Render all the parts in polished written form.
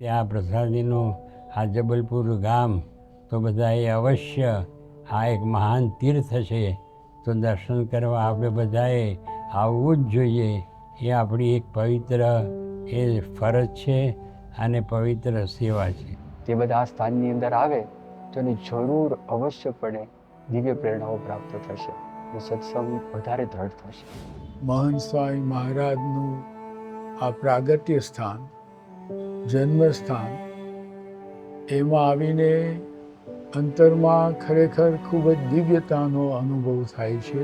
ત્યાં પ્રસાદીનું આ જબલપુર ગામ તો બધાએ અવશ્ય આ એક મહાન તીર્થ છે, તો દર્શન કરવા આપણે બધાએ આવવું જ જોઈએ. એ આપણી એક પવિત્ર એ ફરજ છે અને પવિત્ર સેવા છે. તે બધા આ સ્થાનની અંદર આવે તો એની જરૂર અવશ્યપણે દિવ્ય પ્રેરણાઓ પ્રાપ્ત થશે અને સત્સંગ વધારે દ્રઢ થશે. મહંત સ્વામી મહારાજનું આ પ્રાગટ્ય સ્થાન, જન્મસ્થાન, એમાં આવીને અંતરમાં ખરેખર ખૂબ જ દિવ્યતાનો અનુભવ થાય છે.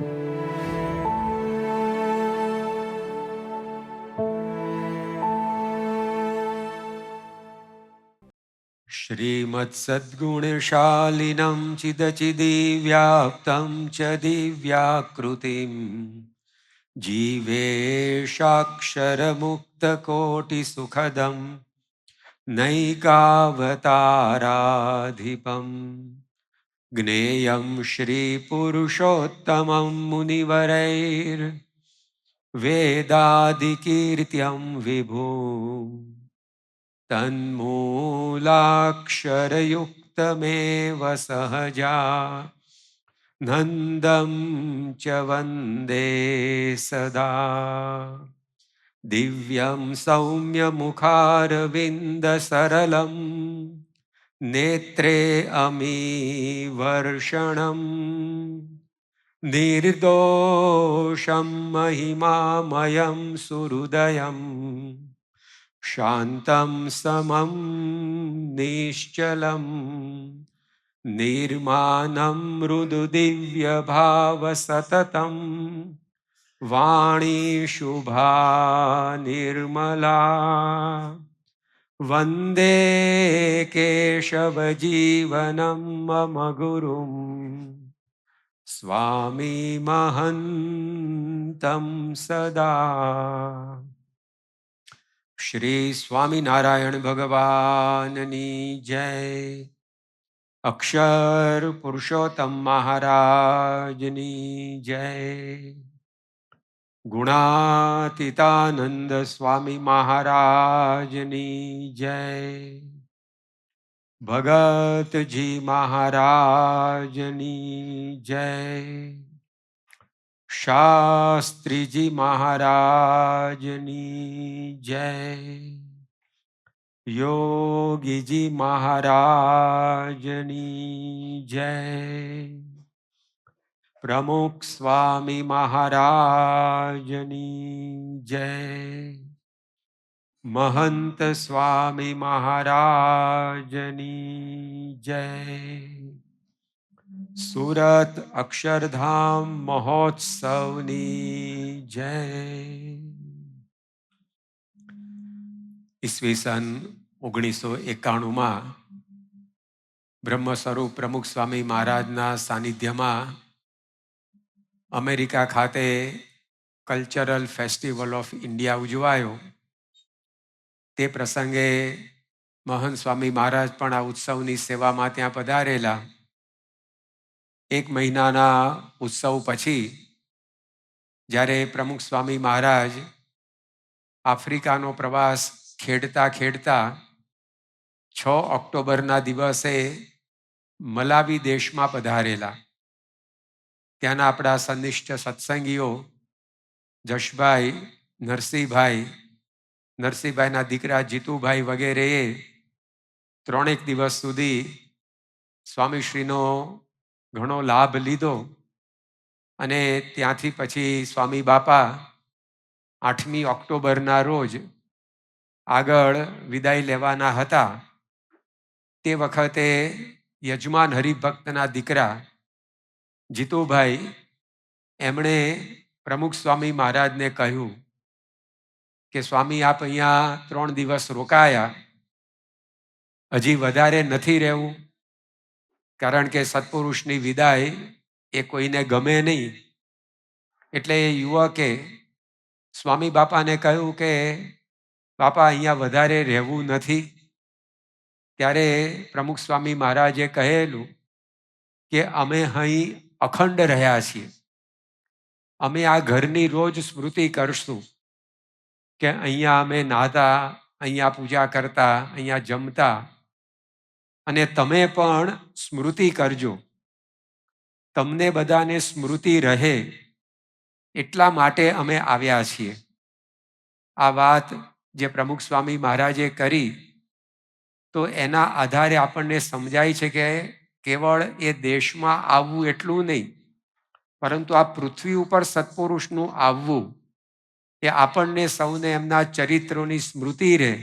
श्रीमत्सद्गुणशालिनं चिदचिदिव्याप्तं च दिव्याकृतिं जीवेशाक्षरमुक्तकोटिसुखदं नैकावताराधिपं ज्ञेयं श्रीपुरुषोत्तमं मुनिवरैर्वेदादिकीर्त्यं विभुम् तन्मूलाक्षरयुक्तमेव सहजा नन्दं च वन्दे सदा दिव्यं सौम्यमुखारविन्दसरलं नेत्रे अमीवर्षणं निर्दोषं महिमामयं सुहृदयम् शान्तं समं निश्चलं निर्मानं मृदुदिव्यभावसततं वाणी शुभा निर्मला वन्दे केशवजीवनं मम गुरुं स्वामी महन्तं सदा. श्री स्वामीनारायण भगवाननी जय. अक्षर पुरुषोत्तम महाराजनी जय. गुणातीतानंद स्वामी महाराजनी जय. भगतजी महाराजनी जय. शास्त्रीजी महाराजनी जय. योगीजी महाराजनी जय. प्रमुख स्वामी महाराजनी जय. महंत स्वामी महाराजनी जय. સુરત અક્ષરધામ મહોત્સવની જય. ઈસવીસન 1991માં બ્રહ્મ સ્વરૂપ પ્રમુખ સ્વામી મહારાજના સાનિધ્યમાં અમેરિકા ખાતે કલ્ચરલ ફેસ્ટિવલ ઓફ ઇન્ડિયા ઉજવાયો. તે પ્રસંગે મહંત સ્વામી મહારાજ પણ આ ઉત્સવની સેવામાં ત્યાં પધારેલા. એક મહિનાના ઉત્સવ પછી જ્યારે પ્રમુખ સ્વામી મહારાજ આફ્રિકાનો પ્રવાસ ખેડતા ખેડતા 6 ઓક્ટોબરના દિવસે મલાવી દેશમાં પધારેલા. ત્યાંના આપણા સનિષ્ઠ સત્સંગીઓ જશભાઈ, નરસિંહભાઈના દીકરા જીતુભાઈ વગેરેએ 3 દિવસ સુધી સ્વામીશ્રીનો ઘણો લાભ લીધો અને ત્યાંથી પછી સ્વામી બાપા 8મી ઓક્ટોબરના રોજ આગળ વિદાય લેવાના હતા. તે વખતે યજમાન હરિભક્તના દીકરા જીતુભાઈ એમણે પ્રમુખ સ્વામી મહારાજને કહ્યું કે સ્વામી આપ અહીંયા 3 દિવસ રોકાયા, હજી વધારે નથી રહેવું, કારણ કે સત્પુરુષની વિદાય એ કોઈને ગમે નહીં. એટલે એ યુવકે સ્વામી બાપાને કહ્યું કે બાપા અહીંયા વધારે રહેવું નથી. ત્યારે પ્રમુખ સ્વામી મહારાજે કહેલું કે અમે અહીં અખંડ રહ્યા છીએ, અમે આ ઘરની રોજ સ્મૃતિ કરશું કે અહીંયા અમે નાતા, અહીંયા પૂજા કરતા, અહીંયા જમતા, અને તમે પણ સ્મૃતિ કરજો. તમને બધાને સ્મૃતિ રહે એટલા માટે અમે આવ્યા છીએ. આ વાત જે પ્રમુખ સ્વામી મહારાજે કરી, તો એના આધારે આપણને સમજાય છે કે કેવળ એ દેશમાં આવવું એટલું નહીં, પરંતુ આ પૃથ્વી ઉપર સત્પુરુષનું આવવું એ આપણને સૌને એમના ચરિત્રોની સ્મૃતિ રહે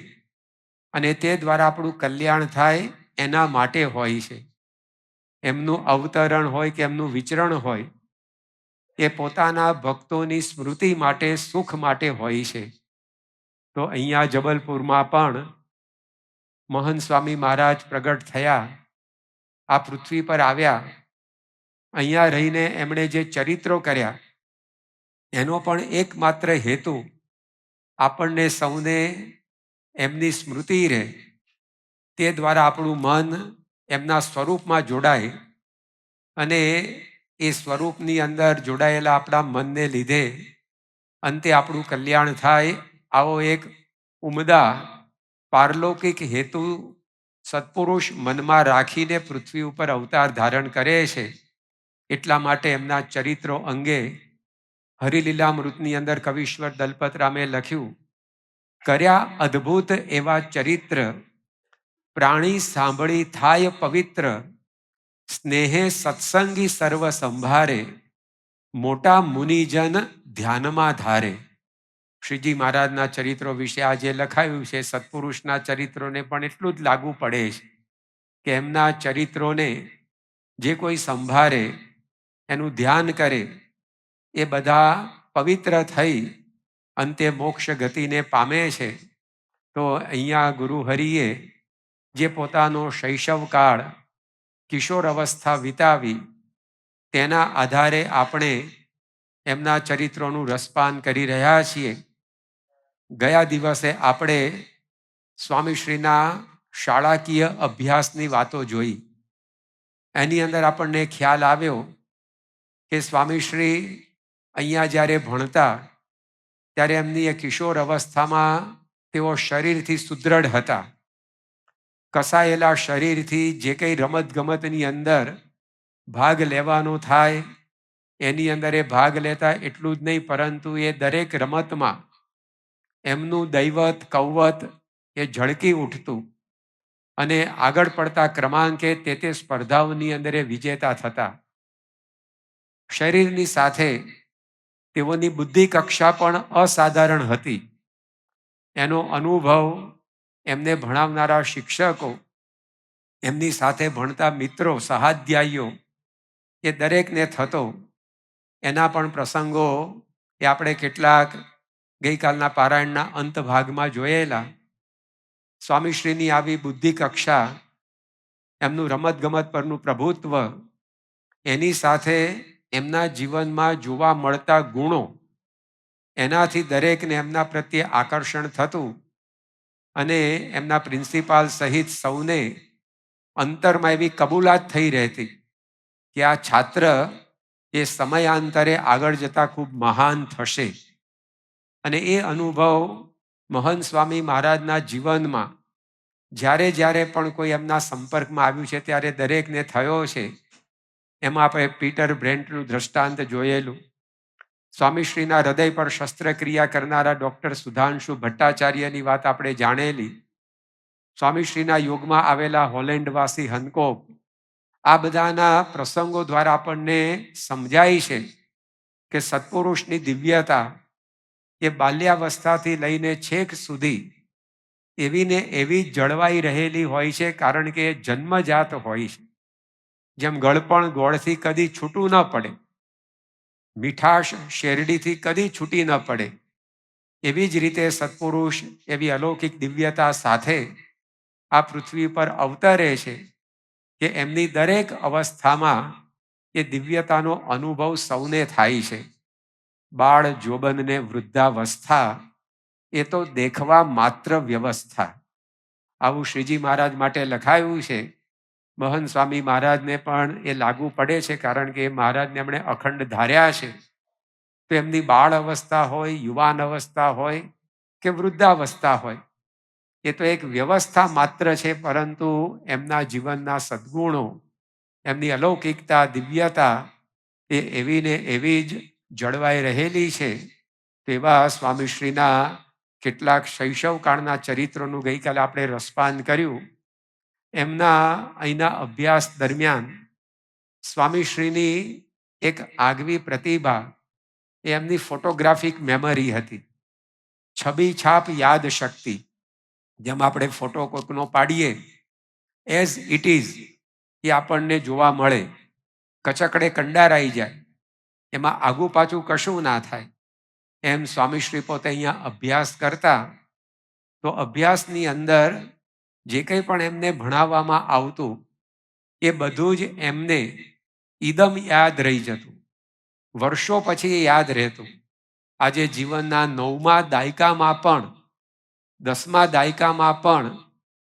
અને તે દ્વારા આપણું કલ્યાણ થાય એના માટે હોય છે. એમનું અવતરણ હોય કે એમનું વિચરણ હોય, એ પોતાના ભક્તોની સ્મૃતિ માટે, સુખ માટે હોય છે. તો અહીંયા જબલપુરમાં પણ મહંત સ્વામી મહારાજ પ્રગટ થયા, આ પૃથ્વી પર આવ્યા. અહીંયા રહીને એમણે જે ચરિત્રો કર્યા એનો પણ એકમાત્ર હેતુ આપણને સૌને એમની સ્મૃતિ રહે, તે દ્વારા આપણું મન એમના સ્વરૂપમાં જોડાય અને એ સ્વરૂપની અંદર જોડાયેલા આપણા મનને લીધે અંતે આપણું કલ્યાણ થાય. આવો એક ઉમદા પારલૌકિક હેતુ સત્પુરુષ મનમાં રાખીને પૃથ્વી ઉપર અવતાર ધારણ કરે છે. એટલા માટે એમના ચરિત્રો અંગે હરિલીલામૃતની અંદર કવિશ્વર દલપતરામે લખ્યું, કર્યા અદ્ભુત એવા ચરિત્ર, પ્રાણી સાંભળી થાય પવિત્ર, સ્નેહે સત્સંગી સર્વ સંભારે, મોટા મુનિજન ધ્યાનમાં ધારે. શ્રીજી મહારાજના ચરિત્રો વિશે આ જે લખાયું છે, સત્પુરુષના ચરિત્રોને પણ એટલું જ લાગુ પડે છે કે એમના ચરિત્રોને જે કોઈ સંભાળે, એનું ધ્યાન કરે, એ બધા પવિત્ર થઈ અંતે મોક્ષ ગતિને પામે છે. તો અહીંયા ગુરુ હરિએ જે પોતાનો શૈશવકાળ, કિશોર અવસ્થા વિતાવી, તેના આધારે આપણે એમના ચરિત્રોનું રસપાન કરી રહ્યા છીએ. ગયા દિવસે આપણે સ્વામીશ્રીના શાળાકીય અભ્યાસની વાતો જોઈ. એની અંદર આપણને ખ્યાલ આવ્યો કે સ્વામીશ્રી અહીંયા જ્યારે ભણતા ત્યારે એમની એ કિશોર અવસ્થામાં તેઓ શરીરથી સુદૃઢ હતા. કસાયેલા શરીરથી જે કંઈ રમતગમતની અંદર ભાગ લેવાનો થાય એની અંદર એ ભાગ લેતા. એટલું જ નહીં, પરંતુ એ દરેક રમતમાં એમનું દૈવત, કૌવત એ ઝળકી ઉઠતું અને આગળ પડતા ક્રમાંકે તે સ્પર્ધાઓની અંદર એ વિજેતા થતા. શરીરની સાથે તેઓની બુદ્ધિ કક્ષા પણ અસાધારણ હતી. એનો અનુભવ એમને ભણાવનારા શિક્ષકો, એમની સાથે ભણતા મિત્રો, સહાધ્યાયીઓ, એ દરેકને થતો. એના પણ પ્રસંગો એ આપણે કેટલાક ગઈકાલના પારાયણના અંત ભાગમાં જોયેલા. સ્વામીશ્રીની આવી બુદ્ધિ કક્ષા, એમનું રમતગમત પરનું પ્રભુત્વ, એની સાથે એમના જીવનમાં જોવા મળતા ગુણો, એનાથી દરેકને એમના પ્રત્યે આકર્ષણ થતું અને એમના પ્રિન્સિપાલ સહિત સૌને અંતરમાં એવી કબૂલાત થઈ રહેતી કે આ છાત્ર એ સમયાંતરે આગળ જતા ખૂબ મહાન થશે. અને એ અનુભવ મહંત સ્વામી મહારાજના જીવનમાં જ્યારે જ્યારે પણ કોઈ એમના સંપર્કમાં આવ્યું છે ત્યારે દરેકને થયો છે. એમાં આપણે પીટર બ્રેન્ટનું દ્રષ્ટાંત જોયેલું. સ્વામીશ્રીના હૃદય પર શસ્ત્રક્રિયા કરનારા ડૉક્ટર સુધાંશુ ભટ્ટાચાર્યની વાત આપણે જાણેલી. સ્વામીશ્રીના યોગમાં આવેલા હોલેન્ડવાસી હનકોક. આ બધાના પ્રસંગો દ્વારા આપણને સમજાય છે કે સત્પુરુષની દિવ્યતા એ બાલ્યાવસ્થાથી લઈને છેક સુધી એવી ને એવી જળવાઈ રહેલી હોય છે, કારણ કે એ જન્મજાત હોય છે. જેમ ગળપણ ગોળથી કદી છૂટું ન પડે, મીઠાશ શેરડીથી કદી છૂટી ન પડે, એવી જ રીતે સત્પુરુષ એવી અલૌકિક દિવ્યતા સાથે આ પૃથ્વી પર અવતરે છે કે એમની દરેક અવસ્થામાં એ દિવ્યતાનો અનુભવ સૌને થાય છે. બાળ, જોબન ને વૃદ્ધાવસ્થા એ તો દેખવા માત્ર વ્યવસ્થા. આવું શ્રીજી મહારાજ માટે લખાયું છે. મહંત સ્વામી મહારાજને પણ એ લાગુ પડે છે, કારણ કે એ મહારાજને એમણે અખંડ ધાર્યા છે. તો એમની બાળ અવસ્થા હોય, યુવાન અવસ્થા હોય કે વૃદ્ધાવસ્થા હોય, એ તો એક વ્યવસ્થા માત્ર છે, પરંતુ એમના જીવનના સદ્ગુણો, એમની અલૌકિકતા, દિવ્યતા એ એવી ને એવી જ જળવાઈ રહેલી છે. તેવા સ્વામીશ્રીના કેટલાક શૈશવકાળના ચરિત્રોનું ગઈકાલે આપણે રસપાન કર્યું. એમના અહીંના અભ્યાસ દરમિયાન સ્વામીશ્રીની એક આગવી પ્રતિભા એ એમની ફોટોગ્રાફિક મેમરી હતી. છબી છાપ યાદ શક્તિ. જેમ આપણે ફોટો કોઈકનો પાડીએ એઝ ઇટ ઇઝ એ આપણને જોવા મળે, કચકડે કંડારાઈ જાય, એમાં આગુ પાછું કશું ના થાય. એમ સ્વામીશ્રી પોતે અહીંયા અભ્યાસ કરતા તો અભ્યાસની અંદર જે કંઈ પણ એમને ભણાવવામાં આવતું એ બધું જ એમને ઈદમ યાદ રહી જતું, વર્ષો પછી એ યાદ રહેતું. આજે જીવનના 9મા દાયકામાં પણ 10મા દાયકામાં પણ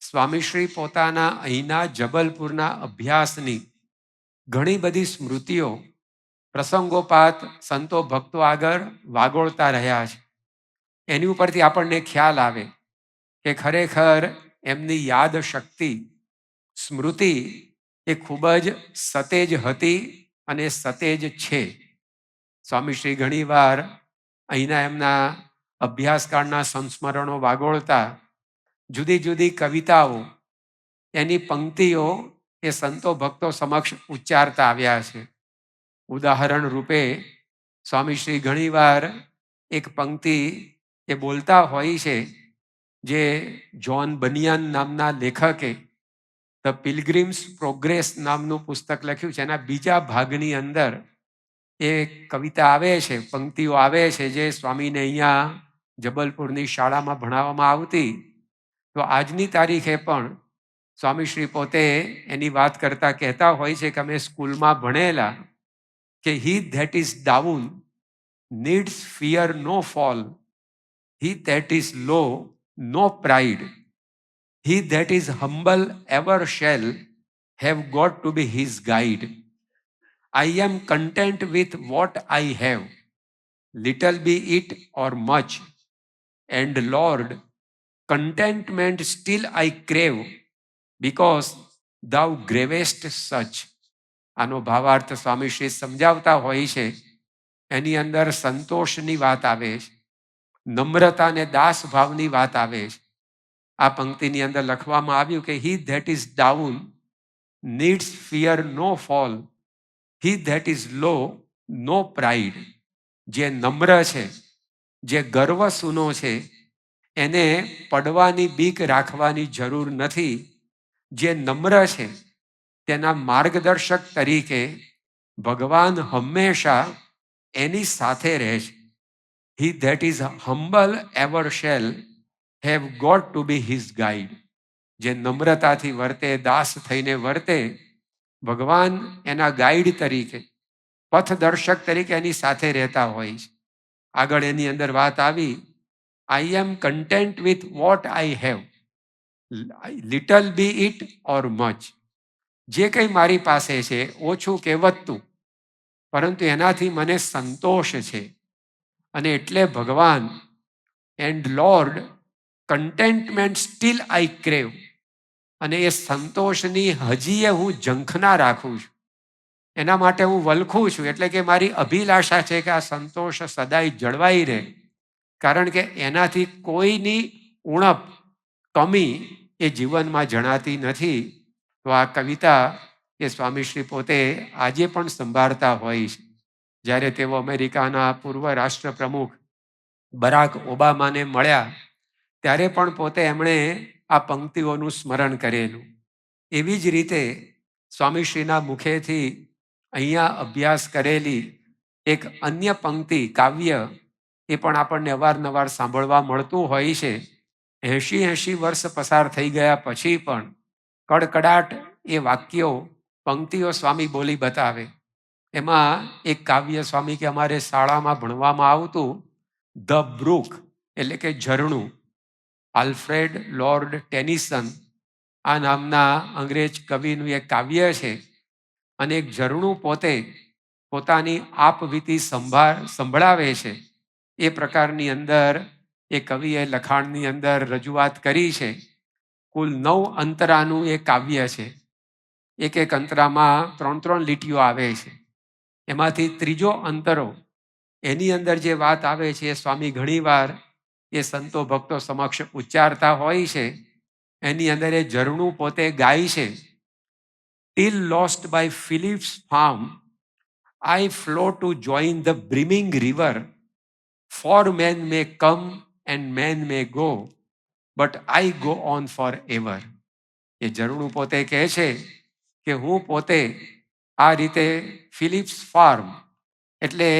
સ્વામીશ્રી પોતાના અહીંના જબલપુરના અભ્યાસની ઘણી બધી સ્મૃતિઓ પ્રસંગોપાત સંતો ભક્તો આગળ વાગોળતા રહ્યા છે. એની ઉપરથી આપણને ખ્યાલ આવે કે ખરેખર એમની યાદ શક્તિ, સ્મૃતિ એ ખૂબ જ સતેજ હતી અને સતેજ છે. સ્વામીશ્રી ઘણીવાર અહીંના એમના અભ્યાસકાળના સંસ્મરણો વાગોળતા જુદી જુદી કવિતાઓ, એની પંક્તિઓ એ સંતો ભક્તો સમક્ષ ઉચ્ચારતા આવ્યા છે. ઉદાહરણ રૂપે સ્વામીશ્રી ઘણીવાર એક પંક્તિ એ બોલતા હોય છે, જે જ્હોન બનિયન નામના લેખકે ધ પિલગ્રીમ્સ પ્રોગ્રેસ નામનું પુસ્તક લખ્યું છે. એના બીજા ભાગની અંદર એ કવિતા આવે છે, પંક્તિઓ આવે છે, જે સ્વામીને અહીંયા જબલપુરની શાળામાં ભણાવવામાં આવતી. તો આજની તારીખે પણ સ્વામીશ્રી પોતે એની વાત કરતા કહેતા હોય છે કે અમે સ્કૂલમાં ભણેલા કે he that is down needs fear no fall, he that is low no pride, he that is humble ever shall have got to be his guide. I am content with what I have, little be it or much, and Lord, contentment still I crave, because thou gravest such. આનો ભાવાર્થ સ્વામીશ્રી સમજાવતા હોય છે. એની અંદર સંતોષની વાત આવે છે, નમ્રતા અને દાસ ભાવની વાત આવે છે. આ પંક્તિની અંદર લખવામાં આવ્યું કે he that is down needs fear no fall, he that is low no pride. જે નમ્ર છે, જે ગર્વ સૂનો છે, એને પડવાની બીક રાખવાની જરૂર નથી. જે નમ્ર છે તેના માર્ગદર્શક તરીકે ભગવાન હંમેશા એની સાથે રહે છે. he that is humble ever shall have got to be his guide. જે નમ્રતાથી વર્તે, દાસ થઈને વર્તે, ભગવાન એના ગાઈડ તરીકે, પથદર્શક તરીકે એની સાથે રહેતા હોય છે. આગળ એની અંદર વાત આવી, I am content with what I have, little be it or much. જે કંઈ મારી પાસે છે, ઓછું કે વધતું, પરંતુ એનાથી મને સંતોષ છે. અને એટલે ભગવાન and lord containment steel I crave. અને એ સંતોષની હજીએ હું ઝંખના રાખું છું, એના માટે હું વલખું છું. એટલે કે મારી અભિલાષા છે કે આ સંતોષ સદાય જળવાઈ રહે, કારણ કે એનાથી કોઈની ઉણપ, કમી એ જીવનમાં જણાતી નથી. તો આ કવિતા એ સ્વામીશ્રી પોતે આજે પણ સંભાળતા હોય છે. જ્યારે તેઓ અમેરિકાના પૂર્વ રાષ્ટ્રપ્રમુખ બરાક ઓબામાને મળ્યા ત્યારે પણ પોતે એમણે આ પંક્તિઓનું સ્મરણ કરેલું. એવી જ રીતે સ્વામીશ્રીના મુખેથી અહીંયા અભ્યાસ કરેલી એક અન્ય પંક્તિ, કાવ્ય, એ પણ આપણને અવારનવાર સાંભળવા મળતું હોય છે. 80 વર્ષ પસાર થઈ ગયા પછી પણ કડકડાટ એ વાક્યો, પંક્તિઓ સ્વામી બોલી બતાવે. એમાં એક કાવ્ય સ્વામી કે અમારે શાળામાં ભણવામાં આવતું, ધ બ્રુક એટલે કે ઝરણું. આલ્ફ્રેડ લોર્ડ ટેનિસન આ નામના અંગ્રેજ કવિનું એક કાવ્ય છે. અને એક ઝરણું પોતે પોતાની આપવીતી સંભળાવે છે. એ પ્રકારની અંદર એ કવિએ લખાણની અંદર રજૂઆત કરી છે. કુલ 9 અંતરાનું એ કાવ્ય છે. એક અંતરામાં 3 લીટીઓ આવે છે. એમાંથી ત્રીજો અંતરો, એની અંદર જે વાત આવે છે એ સ્વામી ઘણીવાર એ સંતો ભક્તો સમક્ષ ઉચ્ચારતા હોય છે. એની અંદર એ ઝરણું પોતે ગાય છે. Till lost by Philip's farm, I flow to join the brimming river. For men may come and men may go, but I go on forever. એ ઝરણું પોતે કહે છે કે હું પોતે આ રીતે ફિલિપ્સ ફાર્મ એટલે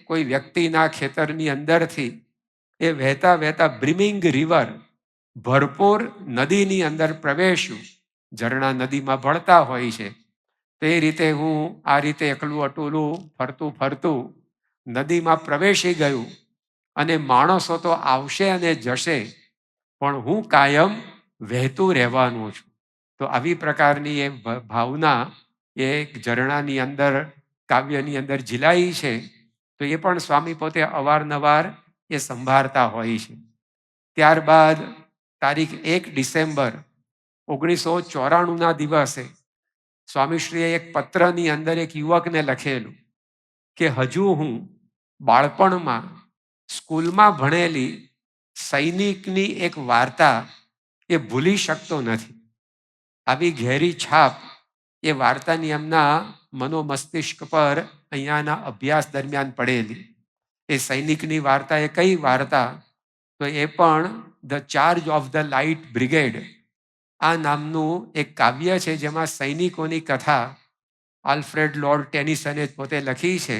કોઈ વ્યક્તિના ખેતરની અંદરથી એ વહેતા વહેતા બ્રિમિંગ રિવર ભરપૂર નદીની અંદર પ્રવેશ્યું. ઝરણા નદીમાં ભળતા હોય છે. તે રીતે હું આ રીતે એકલું અટુલું ફરતું ફરતું નદીમાં પ્રવેશી ગયું. અને માણસો તો આવશે અને જશે, પણ હું કાયમ વહેતું રહેવાનું છું. તો આવી પ્રકારની એ ભાવના એ ઝરણાની અંદર કાવ્યની અંદર ઝીલાઈ છે. તો એ પણ સ્વામી પોતે અવારનવાર એ સંભાળતા હોય છે. ત્યારબાદ તારીખ 1 ડિસેમ્બર 1994 દિવસે સ્વામીશ્રીએ એક પત્રની અંદર એક યુવકને લખેલું કે હજુ હું બાળપણમાં સ્કૂલમાં ભણેલી સૈનિકની એક વાર્તા એ ભૂલી શકતો નથી. આવી ઘેરી છાપ એ વાર્તાની એમના મનોમસ્તિષ્ક પર અહીંયાના અભ્યાસ દરમિયાન પડેલી. એ સૈનિકની વાર્તા એ કઈ વાર્તા? તો એ પણ the charge of the light brigade આ નામનું એક કાવ્ય છે, જેમાં સૈનિકોની કથા આલ્ફ્રેડ લોર્ડ ટેનિસને પોતે લખી છે.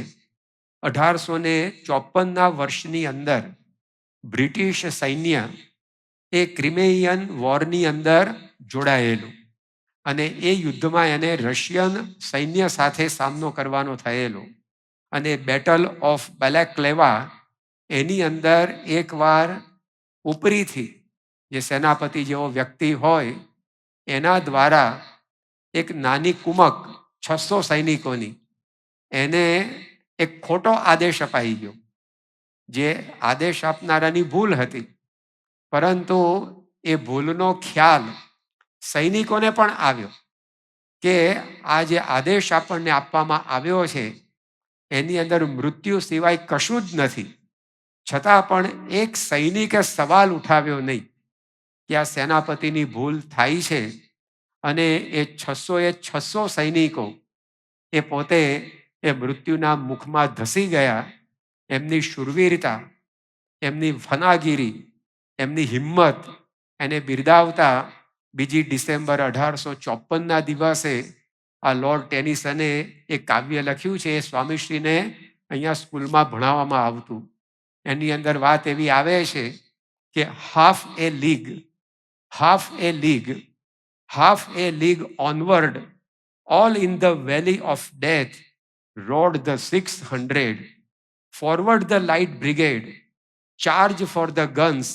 1854ના વર્ષની અંદર બ્રિટિશ સૈન્ય એ ક્રિમેઇયન વોરની અંદર જોડાયેલું અને એ યુદ્ધમાં એને રશિયન સૈન્ય સાથે સામનો કરવાનો થયેલો. અને બેટલ ઓફ બેલાક્લેવા એની અંદર એકવાર ઉપરીથી જે સેનાપતિ જેવો વ્યક્તિ હોય એના દ્વારા એક નાની કુમક 600 સૈનિકોની એને એક ખોટો આદેશ અપાઈ ગયો. જે આદેશ આપનારાની ભૂલ હતી, પરંતુ એ ભૂલનો ખ્યાલ સૈનિકોને પણ આવ્યો કે આ જે આદેશ આપણને આપવામાં આવ્યો છે એની અંદર મૃત્યુ સિવાય કશું જ નથી. છતાં પણ એક સૈનિકે સવાલ ઉઠાવ્યો નહીં કે આ સેનાપતિની ભૂલ થાય છે. અને એ 600 સૈનિકો એ પોતે એ મૃત્યુના મુખમાં ધસી ગયા. એમની શૂરવીરતા, એમની ફનાગીરી, એમની હિંમત એને બિરદાવતા 2 ડિસેમ્બર 1854ના દિવસે આ લોર્ડ ટેનિસને એક કાવ્ય લખ્યું છે. એ સ્વામીશ્રીને અહીંયા સ્કૂલમાં ભણાવવામાં આવતું. એની અંદર વાત એવી આવે છે કે half a league onward, all in the valley of death, rode the 600. Forward the light brigade, charge for the guns,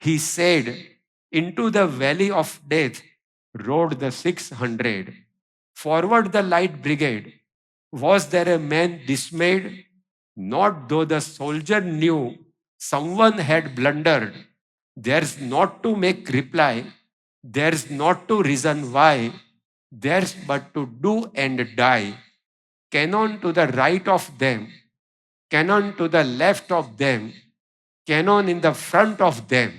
he said. Into the valley of death rode the 600. Forward the light brigade. Was there a man dismayed? Not though the soldier knew someone had blundered. There's not to make reply, there's not to reason why, there's but to do and die. Cannon to the right of them, cannon to the left of them, cannon in the front of them.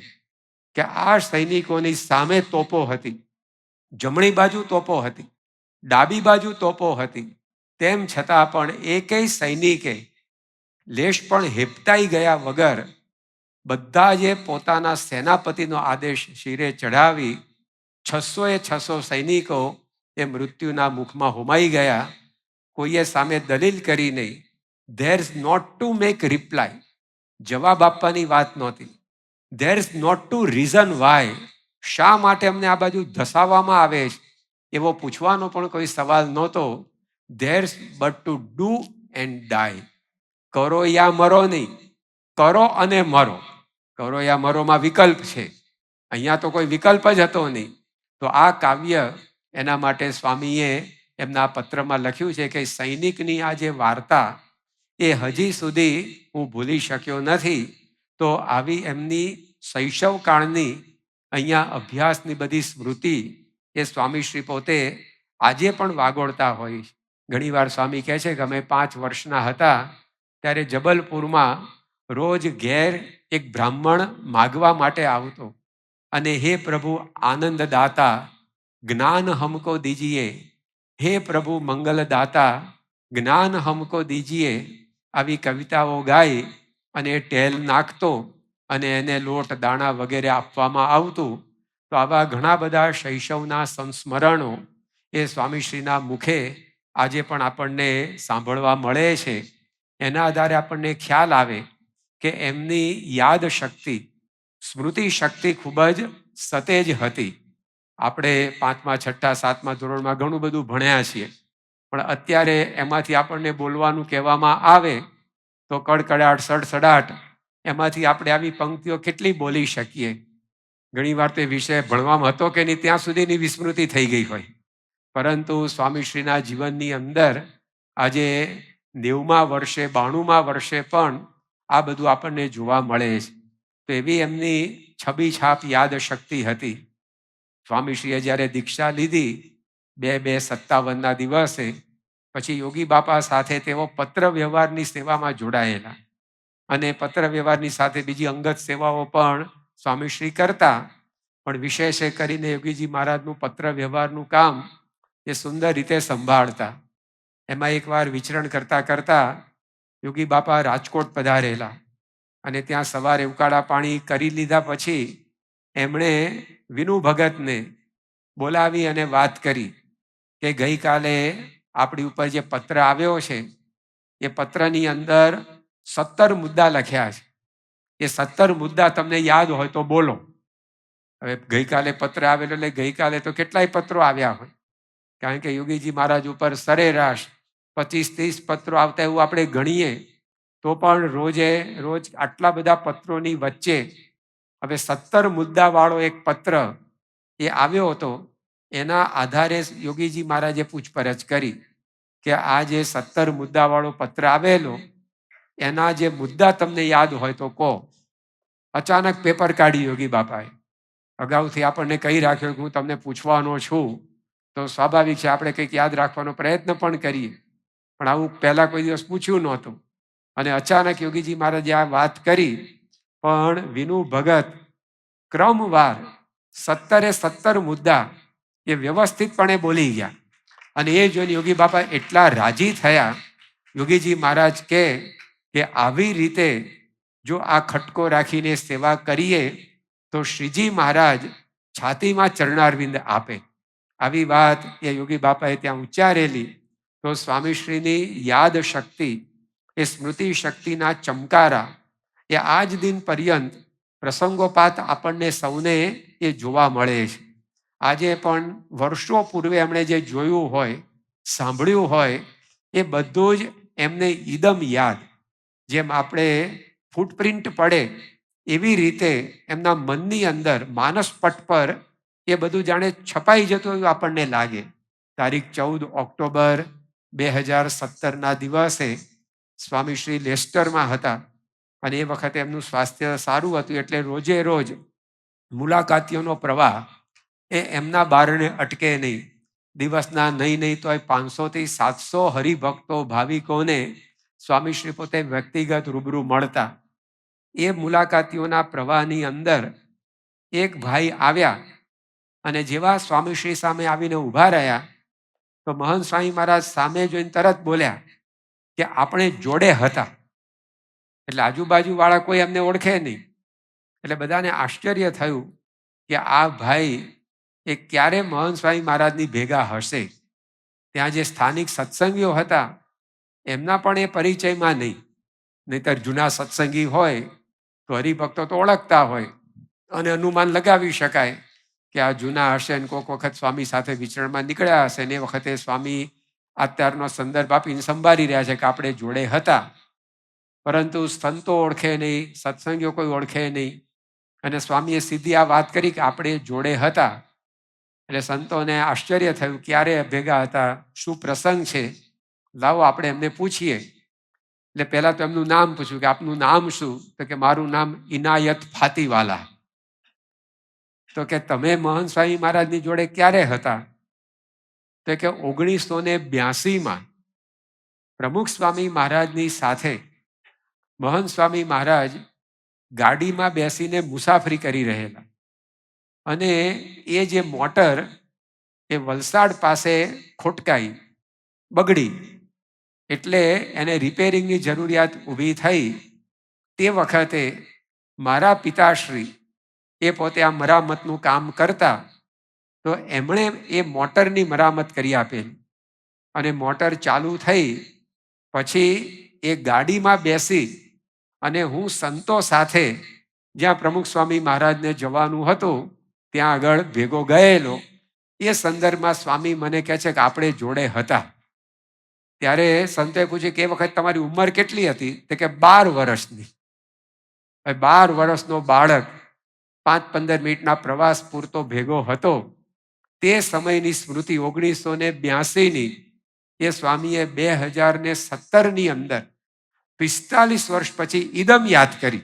કે આ સૈનિકોની સામે તોપો હતી, જમણી બાજુ તોપો હતી, ડાબી બાજુ તોપો હતી. તેમ છતાં પણ એકેય સૈનિકે લેશ પણ હેપતાઈ ગયા વગર બધા જે પોતાના સેનાપતિનો આદેશ શિરે ચઢાવી 600 સૈનિકો એ મૃત્યુના મુખમાં હોમાઈ ગયા. કોઈએ સામે દલીલ કરી નહીં. There's not to make reply, જવાબ આપવાની વાત નહોતી. There's not to reason why, શા માટે અમને આ બાજુ ધસાવવામાં આવે છે એવો પૂછવાનો પણ કોઈ સવાલ નહોતો. Theirs but to do and die. કરો યા મરો નહીં, કરો અને મરો. કરો યા મરોમાં વિકલ્પ છે, અહીંયા તો કોઈ વિકલ્પ જ હતો નહીં. તો આ કાવ્ય એના માટે સ્વામીએ એમના પત્રમાં લખ્યું છે કે સૈનિકની આ જે વાર્તા એ હજી સુધી હું ભૂલી શક્યો નથી. તો આવી એમની શૈશવ કાળની અહીંયા અભ્યાસની બધી સ્મૃતિ એ સ્વામીશ્રી પોતે આજે પણ વાગોળતા હોય. ઘણીવાર સ્વામી કહે છે કે અમે 5 વર્ષના હતા ત્યારે જબલપુરમાં રોજ ઘેર એક બ્રાહ્મણ માગવા માટે આવતો અને હે પ્રભુ આનંદ દાતા જ્ઞાન હમકો દીજીએ, હે પ્રભુ મંગલ દાતા જ્ઞાન હમકો દીજીએ, આવી કવિતાઓ ગાઈ અને ટેલ નાખતો અને એને લોટ દાણા વગેરે આપવામાં આવતું. તો આવા ઘણા બધા શૈશવના સંસ્મરણો એ સ્વામીશ્રીના મુખે આજે પણ આપણને સાંભળવા મળે છે. એના આધારે આપણને ખ્યાલ આવે કે એમની યાદ શક્તિ, સ્મૃતિ શક્તિ ખૂબ જ સતેજ હતી. આપણે 5મા, 6ઠા, 7મા ધોરણમાં ઘણું બધું ભણ્યા છીએ, પણ અત્યારે એમાંથી આપણને બોલવાનું કહેવામાં આવે તો કડકડાટ, સડસડાટ, એમાંથી આપણે આવી પંક્તિઓ કેટલી બોલી શકીએ. ઘણીવાર તે વિષય ભણવામાં હતો કે નહીં ત્યાં સુધીની વિસ્મૃતિ થઈ ગઈ હોય. પરંતુ સ્વામીશ્રીના જીવનની અંદર આજે 90મા વર્ષે, 92મા વર્ષે પણ આ બધું આપણને જોવા મળે છે. તો એવી એમની છબી છાપ યાદ શક્તિ હતી. સ્વામીશ્રીએ જ્યારે દીક્ષા લીધી 2/2/57ના દિવસે, પછી યોગી બાપા સાથે તેઓ પત્ર વ્યવહારની સેવામાં જોડાયેલા અને પત્ર વ્યવહારની સાથે બીજી અંગત સેવાઓ પણ સ્વામીશ્રી કરતા. પણ વિશેષ કરીને યોગીજી મહારાજનું પત્ર વ્યવહારનું કામ એ સુંદર રીતે સંભાળતા. એમાં એકવાર વિચરણ કરતા કરતા યોગી બાપા રાજકોટ પધારેલા અને ત્યાં સવારે ઉકાળા પાણી કરી લીધા પછી એમણે વિનુ ભગતને બોલાવી અને વાત કરી કે ગઈકાલે આપણી ઉપર જે પત્ર આવ્યો છે એ પત્રની અંદર 17 મુદ્દા લખ્યા છે. એ 17 મુદ્દા તમને યાદ હોય તો બોલો. હવે ગઈકાલે પત્ર આવેલો એટલે ગઈકાલે તો કેટલાય પત્રો આવ્યા હોય, કારણ કે યોગીજી મહારાજ ઉપર સરેરાશ 25-30 પત્રો આવતા એવું આપણે ગણીએ તો પણ રોજ આટલા બધા પત્રોની વચ્ચે હવે 17 મુદ્દાવાળો એક પત્ર એ આવ્યો હતો. એના આધારે યોગીજી મહારાજે પૂછપરછ કરી કે આ જે 17 મુદ્દાવાળો પત્ર આવેલો એના જે મુદ્દા તમને યાદ હોય તો કહો. અચાનક પેપર કાઢી યોગી બાપાએ. અગાઉથી આપણને કહી રાખ્યો કે હું તમને પૂછવાનો છું, તો સ્વાભાવિક છે આપણે કંઈક યાદ રાખવાનો પ્રયત્ન પણ કરીએ, પણ આવું પહેલા કોઈ દિવસ પૂછ્યું નહોતું. અને અચાનક યોગીજી મહારાજે આ વાત કરી, પણ વિનુ ભગત ક્રમવાર 17 મુદ્દા એ વ્યવસ્થિતપણે બોલી ગયા. અને એ જોઈને યોગી બાપા એટલા રાજી થયા. યોગીજી મહારાજ કે આવી રીતે જો આ ખટકો રાખીને સેવા કરીએ તો શ્રીજી મહારાજ છાતીમાં ચરણારવિંદ આપે. આવી વાત એ યોગી બાપાએ ત્યાં ઉચ્ચારેલી. તો સ્વામીશ્રીની યાદ શક્તિ, એ સ્મૃતિ શક્તિના ચમકારા એ આજ દિન પર્યંત પ્રસંગોપાત આપણને સૌને એ જોવા મળે છે. આજે પણ વર્ષો પૂર્વે એમણે જે જોયું હોય, સાંભળ્યું હોય, એ બધું જ એમને ઈદમ યાદ. જેમ આપણે ફૂટપ્રિન્ટ પડે એવી રીતે એમના મનની અંદર, માનસપટ પર એ બધું જાણે છપાઈ જતું એવું આપણને લાગે. તારીખ 14 ઓક્ટોબર 2017ના દિવસે સ્વામીશ્રી લેસ્ટરમાં હતા અને એ વખતે એમનું સ્વાસ્થ્ય સારું હતું, એટલે રોજે રોજ મુલાકાતીઓનો પ્રવાહ એ એમના બારણે અટકે નહીં. દિવસના નહીં તો 500થી 700 હરિભક્તો, ભાવિકોને સ્વામીશ્રી પોતે વ્યક્તિગત રૂબરૂ મળતા. એ મુલાકાતીઓના પ્રવાહની અંદર એક ભાઈ આવ્યા અને જેવા સ્વામીશ્રી સામે આવીને ઊભા રહ્યા તો મહંત સ્વામી મહારાજ સામે જોઈને તરત બોલ્યા કે આપણે જોડે હતા. એટલે આજુબાજુવાળા કોઈ એમને ઓળખે નહીં. એટલે બધાને આશ્ચર્ય થયું કે આ ભાઈ એ ક્યારે મહંત સ્વામી મહારાજની ભેગા હશે. ત્યાં જે સ્થાનિક સત્સંગીઓ હતા એમના પણ એ પરિચયમાં નહીં. નહીતર જૂના સત્સંગી હોય તો હરિભક્તો તો ઓળખતા હોય અને અનુમાન લગાવી શકાય કે આ જૂના હશે ને કોઈક વખત સ્વામી સાથે વિચરણમાં નીકળ્યા હશે ને એ વખતે સ્વામી અત્યારનો સંદર્ભ આપીને સંભાળી રહ્યા છે કે આપણે જોડે હતા. પરંતુ સંતો ઓળખે નહીં, સત્સંગીઓ કોઈ ઓળખે નહીં. અને સ્વામીએ સીધી આ વાત કરી કે આપણે જોડે હતા. એટલે સંતોને આશ્ચર્ય થયું, ક્યારે ભેગા હતા, શું પ્રસંગ છે, લાવો આપણે એમને પૂછીએ. એટલે પહેલા તો એમનું નામ પૂછ્યું કે આપનું નામ શું? તો કે મારું નામ ઇનાયત ફાતીવાલા. તો કે તમે મહંત સ્વામી મહારાજની જોડે ક્યારે હતા? તો કે 1982માં પ્રમુખ સ્વામી મહારાજની સાથે મહંત સ્વામી મહારાજ ગાડીમાં બેસીને મુસાફરી કરી રહેલા, અને એ જે મોટર એ વલસાડ પાસે ખોટકાઈ, બગડી, એટલે એને રિપેરિંગની જરૂરિયાત ઊભી થઈ. તે વખતે મારા પિતાશ્રી એ પોતે આ મરામતનું કામ કરતા, તો એમણે એ મોટરની મરામત કરી આપેલી, અને મોટર ચાલુ થઈ પછી એ ગાડીમાં બેસી અને હું સંતો સાથે જ્યાં પ્રમુખ સ્વામી મહારાજને જવાનું હતું ત્યાં આગળ ભેગો ગયેલો. એ સંદર્ભમાં સ્વામી મને કહે છે કે આપણે જોડે હતા. ત્યારે સંતોએ પૂછ્યું કે એ વખત તમારી ઉંમર કેટલી હતી? તો કે 12 વર્ષની. 12 વર્ષનો બાળક 5-15 મિનિટના પ્રવાસ પૂરતો ભેગો હતો. તે સમયની સ્મૃતિ 1982ની એ સ્વામીએ 2017ની અંદર 45 વર્ષ પછી ઈદમ યાદ કરી.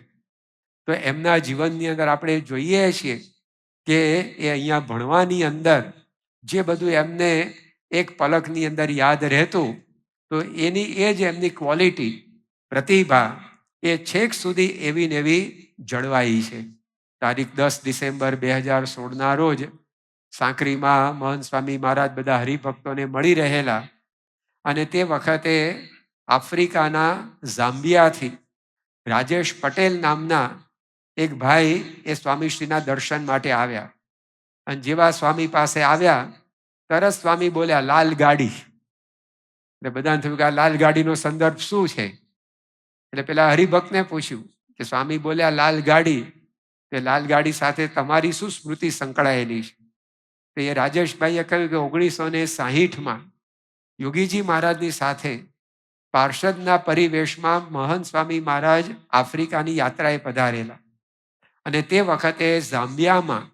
તો એમના જીવનની અંદર આપણે જોઈએ છીએ કે એ અહીંયા ભણવાની અંદર જે બધું એમને એક પલકની અંદર યાદ રહેતું, તો એની એ જ એમની ક્વોલિટી, પ્રતિભા એ છેક સુધી એવી ને એવી જળવાઈ છે. તારીખ 10 ડિસેમ્બર 2016ના રોજ સાંકરીમાં મહંત સ્વામી મહારાજ બધા હરિભક્તોને મળી રહેલા, અને તે વખતે આફ્રિકાના ઝામ્બિયાથી રાજેશ પટેલ નામના એક ભાઈ એ સ્વામીશ્રીના દર્શન માટે આવ્યા. અને જેવા સ્વામી પાસે આવ્યા તરત સ્વામી બોલ્યા, લાલ ગાડી. એટલે બધાને થયું કે આ લાલ ગાડીનો સંદર્ભ શું છે? એટલે પેલા હરિભક્તને પૂછ્યું કે સ્વામી બોલ્યા લાલ ગાડી, તે લાલ ગાડી સાથે તમારી શું સ્મૃતિ સંકળાયેલી છે? તો એ રાજેશભાઈએ કહ્યું કે 1960માં યોગીજી મહારાજની સાથે પાર્ષદના પરિવેશમાં મહંત સ્વામી મહારાજ આફ્રિકાની યાત્રાએ પધારેલા, અને તે વખતે ઝામ્બિયામાં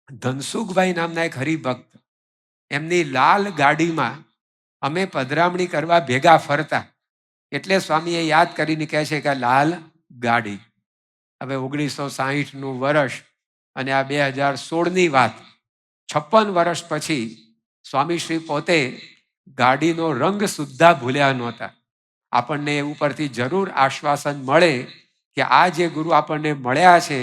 ધનસુખભાઈ નામના એક હરિભક્ત, એમની લાલ ગાડીમાં અમે પધરામણી કરવા ભેગા ફરતા. એટલે સ્વામીએ યાદ કરીને કહે છે કે લાલ ગાડી. હવે 1960નું વર્ષ અને આ 2016ની વાત, 56 વર્ષ પછી સ્વામીશ્રી પોતે ગાડીનો રંગ સુદ્ધા ભૂલ્યા નહોતા. આપણને ઉપરથી જરૂર આશ્વાસન મળે કે આ જે ગુરુ આપણને મળ્યા છે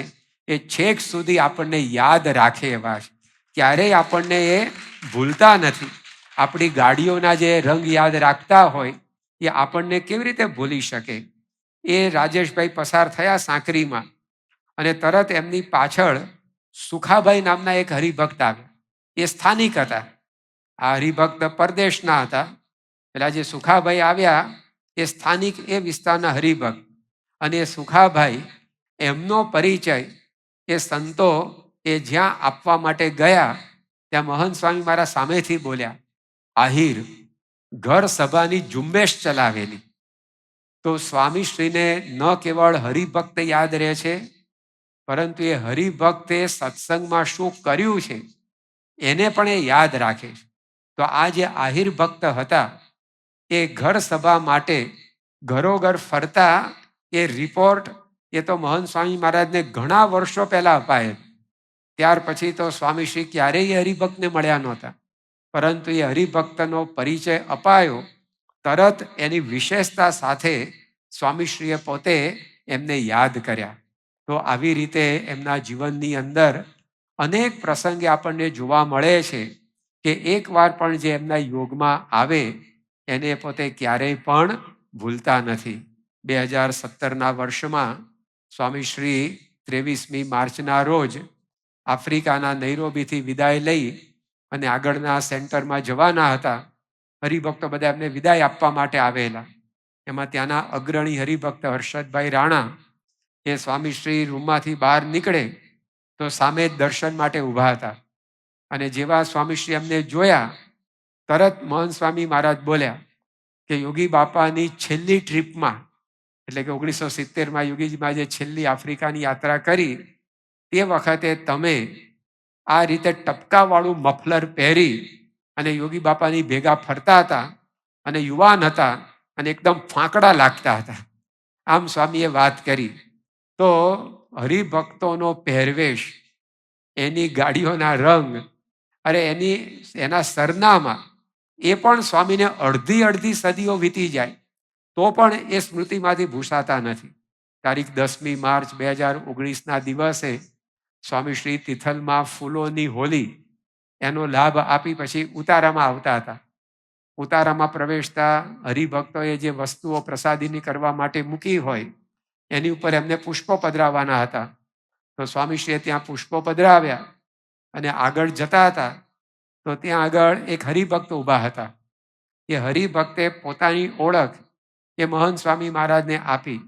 એ છેક સુધી આપણને યાદ રાખે એવા છે, ક્યારેય આપણને એ ભૂલતા નથી. આપણી ગાડીઓના જે રંગ યાદ રાખતા હોય એ આપણને કેવી રીતે ભૂલી શકે? એ રાજેશભાઈ પસાર થયા સાંકરીમાં, અને તરત એમની પાછળ સુખાભાઈ નામના એક હરિભક્ત આવ્યા. એ સ્થાનિક હતા, આ હરિભક્ત પરદેશના હતા. પેલા જે સુખાભાઈ આવ્યા એ સ્થાનિક એ વિસ્તારના હરિભક્ત, અને એ સુખાભાઈ એમનો પરિચય એ સંતો એ જ્યાં આપવા માટે ગયા ત્યાં મહંત સ્વામી મારા સામેથી બોલ્યા, આહિર ઘર સભાની ઝુંબેશ ચલાવેલી. તો સ્વામીશ્રીને ન કેવળ હરિભક્ત યાદ રહે છે, પરંતુ એ હરિભક્તે સત્સંગમાં શું કર્યું છે એને પણ એ યાદ રાખે છે. તો આ જે આહિર ભક્ત હતા એ ઘર સભા માટે ઘરોઘર ફરતા એ રિપોર્ટ એ તો મહંત સ્વામી મહારાજને ઘણા વર્ષો પહેલા અપાયેલ. ત્યાર પછી તો સ્વામીશ્રી ક્યારેય હરિભક્તને મળ્યા નહોતા, પરંતુ એ હરિભક્તનો પરિચય અપાયો તરત એની વિશેષતા સાથે સ્વામીશ્રીએ પોતે એમને યાદ કર્યા. તો આવી રીતે એમના જીવનની અંદર અનેક પ્રસંગે આપણને જોવા મળે છે કે એકવાર પણ જે એમના યોગમાં આવે એને પોતે ક્યારેય પણ ભૂલતા નથી. 2017ના વર્ષમાં સ્વામીશ્રી 23મી માર્ચના રોજ આફ્રિકાના નૈરોબીથી વિદાય લઈ અને આગળના સેન્ટરમાં જવાના હતા. હરિભક્તો બધા એમને વિદાય આપવા માટે આવેલા. એમાં ત્યાંના અગ્રણી હરિભક્ત હર્ષદભાઈ રાણા એ સ્વામીશ્રી રૂમમાંથી બહાર નીકળે તો સામે જ દર્શન માટે ઊભા હતા, અને જેવા સ્વામીશ્રી એમને જોયા તરત મહંત સ્વામી મહારાજ બોલ્યા કે યોગી બાપાની છેલ્લી ટ્રીપમાં, એટલે કે 1970માં યોગીજીમાં જે છેલ્લી આફ્રિકાની યાત્રા કરી તે વખતે તમે આ રીતે ટપકાવાળું મફલર પહેરી અને યોગી બાપાની ભેગા ફરતા હતા, અને યુવાન હતા અને એકદમ ફાંકડા લાગતા હતા. આમ સ્વામીએ વાત કરી. તો હરિભક્તોનો પહેરવેશ એની ગાડીઓના રંગ, અરે એના સરનામા, એ પણ સ્વામીને અડધી સદીઓ વીતી જાય તો પણ એ સ્મૃતિમાંથી ભૂસાતા નથી. તારીખ 10મી માર્ચ 2019ના દિવસે સ્વામી શ્રી તિથલમાં ફૂલોની હોલી એનો લાભ આપી પછી ઉતારામાં આવતા હતા. ઉતારામાં પ્રવેશતા હરિભક્તોએ જે વસ્તુઓ પ્રસાદીની કરવા માટે મૂકી હોય એની ઉપર એમને પુષ્પો પધરાવવાના હતા. તો સ્વામીશ્રીએ ત્યાં પુષ્પો પધરાવ્યા અને આગળ જતા હતા તો ત્યાં આગળ એક હરિભક્ત ઊભા હતા. એ હરિભક્તે પોતાની ઓળખ એ મહંત સ્વામી મહારાજને આપી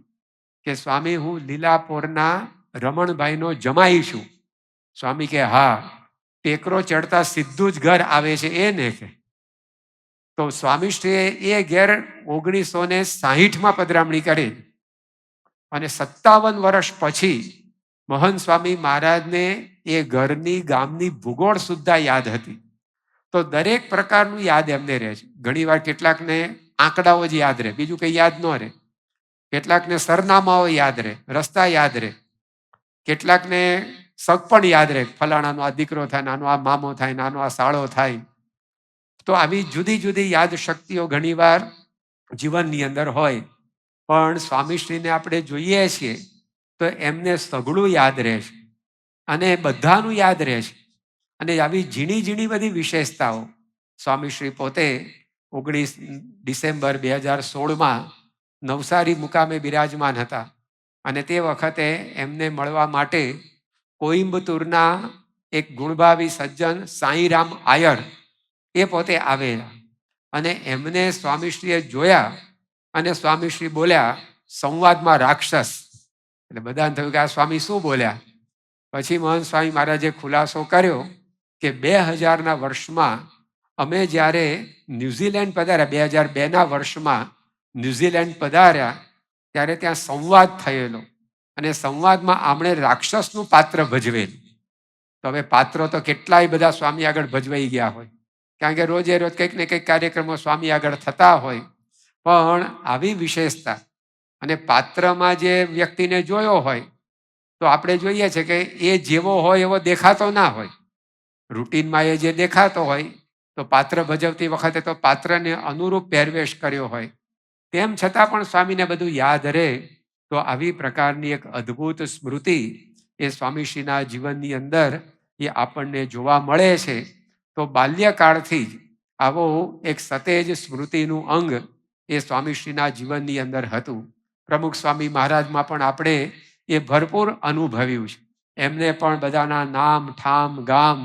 કે સ્વામી, હું લીલાપોરના રમણભાઈનો જમાઈ છું. સ્વામી કે હા, ટેકરો ચડતા સીધું જ ઘર આવે છે એ ને કે. તો સ્વામીશ્રીએ એ ઘેર 1960માં પધરામણી કરી અને 57 વર્ષ પછી મહંત સ્વામી મહારાજને એ ઘરની ગામની ભૂગોળ સુદ્ધા યાદ હતી. તો દરેક પ્રકારનું યાદ એમને રહે છે. ઘણી વાર કેટલાકને આંકડાઓ જ યાદ રહે, બીજું કંઈ યાદ ન રહે. કેટલાકને સરનામાઓ યાદ રહે, રસ્તા યાદ રહે. કેટલાકને સગ પણ યાદ રહે, ફલાણાનો આ દીકરો થાય, નાનો આ મામો થાય, નાનો આ સાળો થાય. તો આવી જુદી જુદી યાદ શક્તિઓ ઘણીવાર જીવનની અંદર હોય. પણ સ્વામીશ્રીને આપણે જોઈએ છીએ તો એમને સઘળું યાદ રહે છે અને બધાનું યાદ રહે છે. અને આવી ઝીણી બધી વિશેષતાઓ સ્વામીશ્રી પોતે 19 ડિસેમ્બર 2016માં નવસારી મુકામે બિરાજમાન હતા. અને તે વખતે એમને મળવા માટે કોઈમ્બતુરના એક ગુણભાવી સજ્જન સાંઈરામ આયર એ પોતે આવેલા અને એમને સ્વામીશ્રીએ જોયા અને સ્વામીશ્રી બોલ્યા, સંવાદમાં રાક્ષસ. એટલે બધાને થયું કે આ સ્વામી શું બોલ્યા. પછી મહંત સ્વામી મહારાજે ખુલાસો કર્યો કે 2000ના વર્ષમાં અમે જ્યારે ન્યુઝીલેન્ડ પધાર્યા, 2002ના વર્ષમાં ન્યુઝીલેન્ડ પધાર્યા ત્યારે ત્યાં સંવાદ થયેલો અને સંવાદમાં આમણે રાક્ષસનું પાત્ર ભજવેલું. તો હવે પાત્રો તો કેટલાય બધા સ્વામી આગળ ભજવાઈ ગયા હોય, કારણ કે રોજે રોજ કંઈક ને કંઈક કાર્યક્રમો સ્વામી આગળ થતા હોય. પણ આવી વિશેષતા અને પાત્રમાં જે વ્યક્તિને જોયો હોય તો આપણે જોઈએ છે કે એ જેવો હોય એવો દેખાતો ના હોય. રૂટીનમાં એ જે દેખાતો હોય તો પાત્ર ભજવતી વખતે તો પાત્રને અનુરૂપ પહેરવેશ કર્યો હોય, તેમ છતાં પણ સ્વામીને બધું યાદ રહે. તો આવી પ્રકારની એક અદ્ભુત સ્મૃતિ એ સ્વામીશ્રીના જીવનની અંદર એ આપણને જોવા મળે છે. તો બાલ્યકાળથી જ આવો એક સતેજ સ્મૃતિનું અંગ એ સ્વામીશ્રીના જીવનની અંદર હતું. પ્રમુખ સ્વામી મહારાજમાં પણ આપણે એ ભરપૂર અનુભવ્યું છે. એમને પણ બધાના નામ, ઠામ, ગામ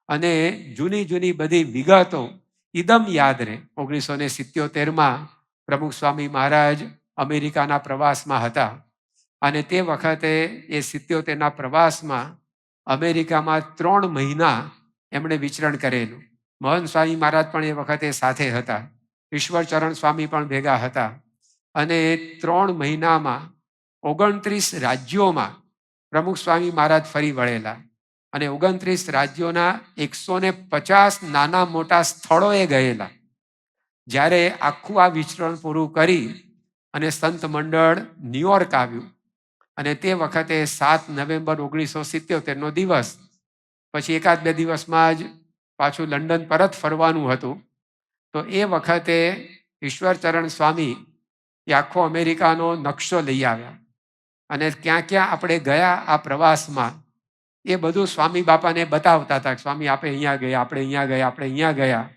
અને જૂની બધી વિગતો ઇદમ યાદ રહે. 1977માં પ્રમુખ સ્વામી મહારાજ અમેરિકાના પ્રવાસમાં હતા અને તે વખતે એ 77ના પ્રવાસમાં અમેરિકામાં 3 મહિના એમણે વિચરણ કરેલું. મહંત સ્વામી મહારાજ પણ એ વખતે સાથે હતા, ઈશ્વરચરણ સ્વામી પણ ભેગા હતા અને 3 મહિનામાં 29 રાજ્યોમાં પ્રમુખ સ્વામી મહારાજ ફરી વળેલા અને 29 રાજ્યોના 150 નાના મોટા સ્થળોએ ગયેલા. જ્યારે આખું આ વિચરણ પૂરું કરી અને સંત મંડળ ન્યુયોર્ક આવ્યું અને તે વખતે 7 નવેમ્બર 1977નો દિવસ, પછી 1-2 દિવસમાં જ પાછું લંડન પરત ફરવાનું હતું. તો એ વખતે ઈશ્વરચરણ સ્વામી એ આખો અમેરિકાનો નકશો લઈ આવ્યા અને ક્યાં ક્યાં આપણે ગયા આ પ્રવાસમાં એ બધું સ્વામી બાપાને બતાવતા હતા. સ્વામી આપણે અહીંયા ગયા, આપણે અહીંયા ગયા, આપણે અહીંયા ગયા.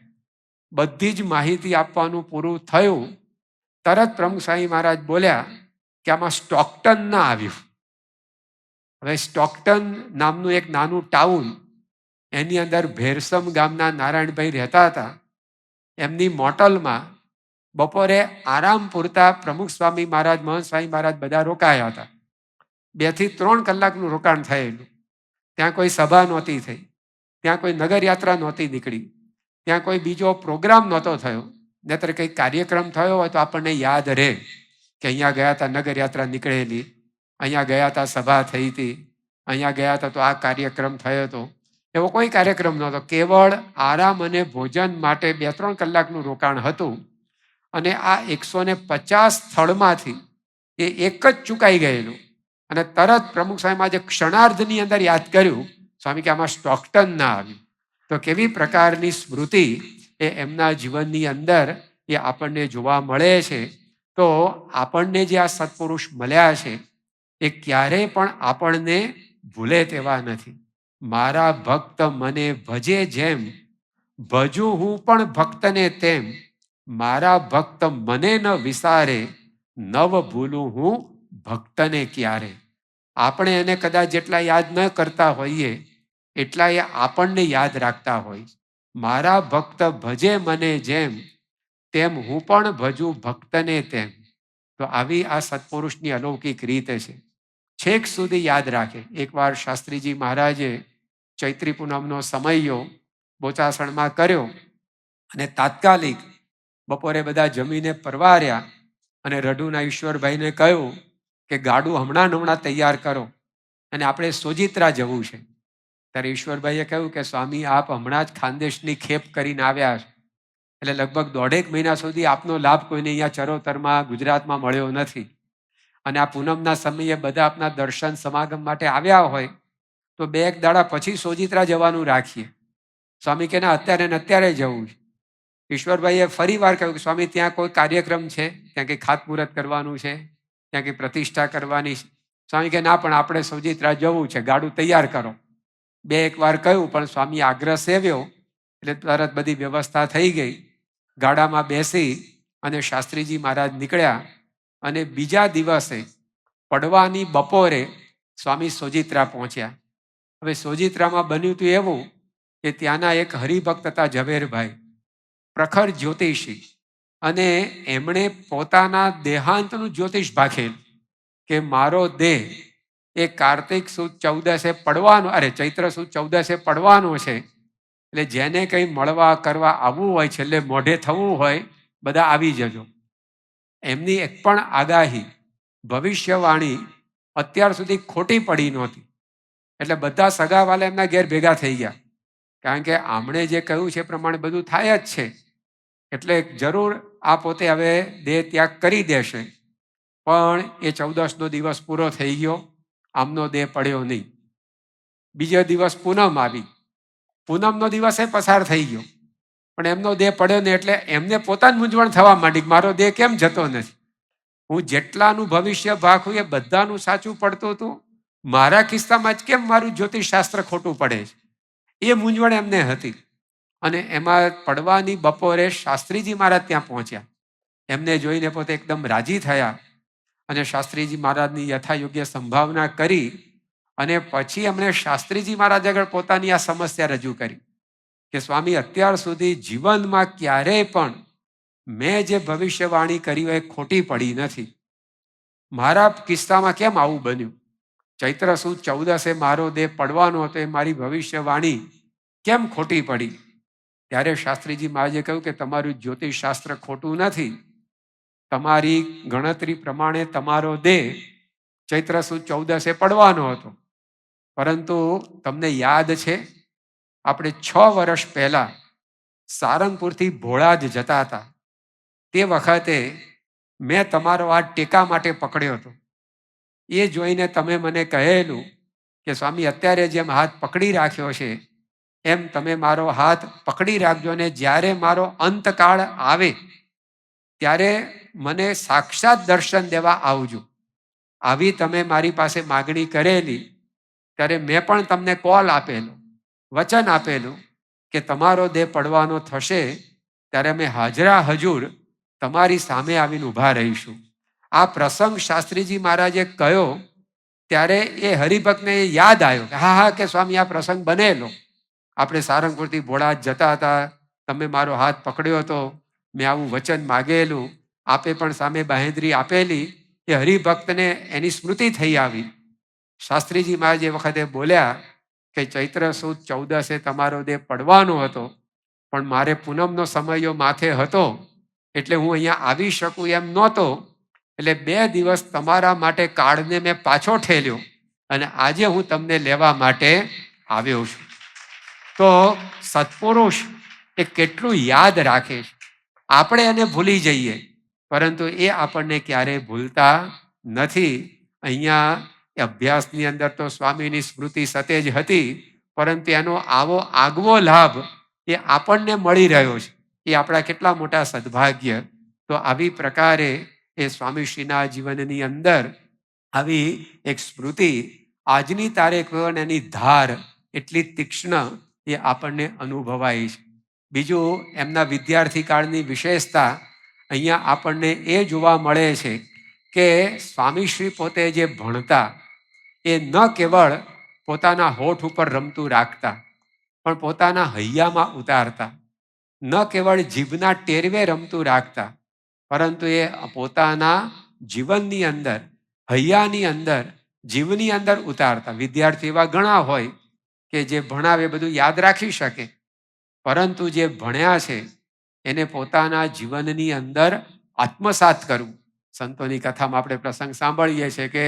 બધી જ માહિતી આપવાનું પૂરું થયું તરત પ્રમુખ સ્વામી મહારાજ બોલ્યા કે આમાં સ્ટોકટન ના આવ્યું. હવે સ્ટોકટન નામનું એક નાનું ટાઉન, એની અંદર ભેરસમ ગામના નારાયણભાઈ રહેતા હતા. એમની મોટલમાં બપોરે આરામ પૂરતા પ્રમુખ સ્વામી મહારાજ, મહંત સ્વામી મહારાજ બધા રોકાયા હતા. 2 થી 3 કલાકનું રોકાણ થયેલું. ત્યાં કોઈ સભા નહોતી થઈ, ત્યાં કોઈ નગરયાત્રા નહોતી નીકળી, ત્યાં કોઈ બીજો પ્રોગ્રામ નહોતો થયો. નહીતર કંઈક કાર્યક્રમ થયો હોય તો આપણને યાદ રહે કે અહીંયા ગયા હતા, નગરયાત્રા નીકળેલી, અહીંયા ગયા હતા, સભા થઈ હતી, અહીંયા ગયા હતા તો આ કાર્યક્રમ થયો હતો. એવો કોઈ કાર્યક્રમ નહોતો. કેવળ આરામ અને ભોજન માટે 2-3 કલાકનું રોકાણ હતું અને આ 150 સ્થળમાંથી એ એક જ ચૂકાઈ ગયેલું. અને તરત પ્રમુખ સ્વામીમાં જે ક્ષણાર્ધની અંદર યાદ કર્યું, સ્વામી કે આમાં સ્ટોકટન ના આવ્યું. તો કેવી પ્રકારની સ્મૃતિ એ એમના જીવનની અંદર એ આપણને જોવા મળે છે. તો આપણને જે આ સત્પુરુષ મળ્યા છે એ ક્યારેય પણ આપણને ભૂલે તેવા નથી. મારા ભક્ત મને ભજે જેમ, ભજું હું પણ ભક્તને તેમ, મારા ભક્ત મને ન વિસારે, નવ ભૂલું હું ભક્તને ક્યારે. આપણે એને કદાચ જેટલા યાદ ન કરતા હોઈએ એટલા એ આપણને યાદ રાખતા હોય. મારા ભક્ત ભજે મને જેમ, તેમ હું પણ ભજું ભક્તને તેમ. તો આવી આ સત્પુરુષની અલૌકિક રીત છે. છેક સુધી યાદ રાખે. એકવાર શાસ્ત્રીજી મહારાજે ચૈત્રી પૂનમનો સમયો બોચાસણમાં કર્યો અને તાત્કાલિક બપોરે બધા જમીને પરવાર્યા અને રઢુના ઈશ્વરભાઈને કહ્યું કે ગાડું હમણાં તૈયાર કરો અને આપણે સોજિત્રા જવું છે. ત્યારે ઈશ્વરભાઈએ કહ્યું કે સ્વામી આપ હમણાં જ ખાનદેશની ખેપ કરીને આવ્યા છે, એટલે લગભગ 1.5 મહિના સુધી આપનો લાભ કોઈને અહીંયા ચરોતરમાં ગુજરાતમાં મળ્યો નથી. અને આ પૂનમના સમયે બધા આપના દર્શન સમાગમ માટે આવ્યા હોય તો 2-1 દાડા પછી સોજિત્રા જવાનું રાખીએ. સ્વામી કે ના, અત્યારે ને અત્યારે જવું છે. ઈશ્વરભાઈએ ફરી વાર કહ્યું કે સ્વામી ત્યાં કોઈ કાર્યક્રમ છે, ત્યાં કંઈ ખાતમુહૂર્ત કરવાનું છે, ત્યાં કંઈ પ્રતિષ્ઠા કરવાની છે. સ્વામી કે ના, પણ આપણે સોજિત્રા જવું છે, ગાડું તૈયાર કરો. 2-1 વાર કહ્યું પણ સ્વામી આગ્રહ સેવ્યો એટલે તરત બધી વ્યવસ્થા થઈ ગઈ. ગાડામાં બેસી અને શાસ્ત્રીજી મહારાજ નીકળ્યા અને બીજા દિવસે પડવાની બપોરે સ્વામી સોજિત્રા પહોંચ્યા. હવે સોજિત્રામાં બન્યું હતું એવું કે ત્યાંના એક હરિભક્ત હતા ઝવેરભાઈ, પ્રખર જ્યોતિષી, અને એમણે પોતાના દેહાંતનું જ્યોતિષ ભાખેલ કે મારો દેહ એ કાર્તિક સુદ 14 પડવાનો, ચૈત્ર સુદ 14 પડવાનો છે, એટલે જેને કંઈ મળવા કરવા આવવું હોય, છેલ્લે મોઢે થવું હોય, બધા આવી જજો. એમની એક પણ આગાહી, ભવિષ્યવાણી અત્યાર સુધી ખોટી પડી નહોતી. એટલે બધા સગાવાલા એમના ઘેર ભેગા થઈ ગયા, કારણ કે આમણે જે કહ્યું છે એ પ્રમાણે બધું થાય જ છે, એટલે જરૂર આ પોતે હવે દેહ ત્યાગ કરી દેશે. પણ એ 14નો દિવસ પૂરો થઈ ગયો, આમનો દેહ પડ્યો નહીં. બીજો દિવસ પૂનમ આવી, પૂનમનો દિવસ એ પસાર થઈ ગયો, પણ એમનો દેહ પડ્યો નહીં. એટલે એમને પોતાની મૂંઝવણ થવા માંડી કે મારો દેહ કેમ જતો નથી? હું જેટલાનું ભવિષ્ય ભાખું એ બધાનું સાચું પડતું હતું, મારા કિસ્સામાં જ કેમ મારું જ્યોતિષશાસ્ત્ર ખોટું પડે છે? એ મૂંઝવણ એમને હતી. અને એમાં પડવાની બપોરે શાસ્ત્રીજી મહારાજ ત્યાં પહોંચ્યા. એમને જોઈને પોતે એકદમ રાજી થયા અને શાસ્ત્રીજી મહારાજની યથાયોગ્ય સંભાવના કરી અને પછી એમણે શાસ્ત્રીજી મહારાજ આગળ પોતાની આ સમસ્યા રજૂ કરી કે સ્વામી, અત્યાર સુધી જીવનમાં ક્યારેય પણ મેં જે ભવિષ્યવાણી કરી હોય એ ખોટી પડી નથી. મારા કિસ્સામાં કેમ આવું બન્યું? ચૈત્ર સુદ 14 મારો દેહ પડવાનો હતો, એ મારી ભવિષ્યવાણી કેમ ખોટી પડી? ત્યારે શાસ્ત્રીજી મહારાજે કહ્યું કે તમારું જ્યોતિષશાસ્ત્ર ખોટું નથી. તમારી ગણતરી પ્રમાણે તમારો દેહ ચૈત્ર સુદ 14 પડવાનો હતો, પરંતુ તમને યાદ છે આપણે 6 વર્ષ પહેલા સારંગપુરથી ભોળા જ જતા હતા. તે વખતે મેં તમારો હાથ ટેકા માટે પકડ્યો હતો. એ જોઈને તમે મને કહેલું કે સ્વામી, અત્યારે જેમ હાથ પકડી રાખ્યો છે એમ તમે મારો હાથ પકડી રાખજો, અને જ્યારે મારો અંતકાળ આવે ત્યારે મને સાક્ષાત દર્શન દેવા આવજો. આવી તમે મારી પાસે માગણી કરેલી ત્યારે મેં પણ તમને કોલ આપેલો, વચન આપેલું કે તમારો દેહ પડવાનો થશે ત્યારે અમે હાજરા હજુર તમારી સામે આવીને ઊભા રહીશું. આ પ્રસંગ શાસ્ત્રીજી મહારાજે કહ્યો ત્યારે એ હરિભક્તને યાદ આવ્યો કે હા કે સ્વામી, આ પ્રસંગ બનેલો. આપણે સારંગપુરથી ભોળા જતા હતા, તમે મારો હાથ પકડ્યો હતો, મેં આવું વચન માગેલું, આપે પણ સામે બાહેંધરી આપેલી. એ હરિભક્તને એની સ્મૃતિ થઈ આવી. શાસ્ત્રીજી મહારાજ એ વખતે બોલ્યા કે ચૈત્ર સુદ 14 તમારો દેહ પડવાનો હતો, પણ મારે પૂનમનો સમયો માથે હતો એટલે હું અહીંયા આવી શકું એમ નહોતો, એટલે 2 દિવસ તમારા માટે કાળને મેં પાછો ઠેલ્યો અને આજે હું તમને લેવા માટે આવ્યો છું. તો સત્પુરુષ એ કેટલું યાદ રાખે છે. આપણે એને ભૂલી જઈએ, પરંતુ એ આપણને ક્યારેય ભૂલતા નથી. અહીંયા અભ્યાસની અંદર તો સ્વામીની સ્મૃતિ સતેજ હતી, પરંતુ એનો આવો આગવો લાભ એ આપણને મળી રહ્યો છે. એ આપણા કેટલા મોટા સદભાગ્ય. તો આવી પ્રકારે એ સ્વામીશ્રીના જીવનની અંદર આવી એક સ્મૃતિ આજની તારીખ એની ધાર એટલી તીક્ષ્ણ એ આપણને અનુભવાય છે. બીજું, એમના વિદ્યાર્થી કાળની વિશેષતા અહીંયા આપણને એ જોવા મળે છે કે સ્વામીશ્રી પોતે જે ભણતા એ ન કેવળ પોતાના હોઠ ઉપર રમતું રાખતા, પણ પોતાના હૈયામાં ઉતારતા. ન કેવળ જીભના ટેરવે રમતું રાખતા, પરંતુ એ પોતાના જીવનની અંદર, હૈયાની અંદર, જીવની અંદર ઉતારતા. વિદ્યાર્થી એવા ઘણા હોય કે જે ભણાવે બધું યાદ રાખી શકે, પરંતુ જે ભણ્યા છે એને પોતાના જીવનની અંદર આત્મસાત કરવું. સંતોની કથામાં આપણે પ્રસંગ સાંભળીએ છીએ કે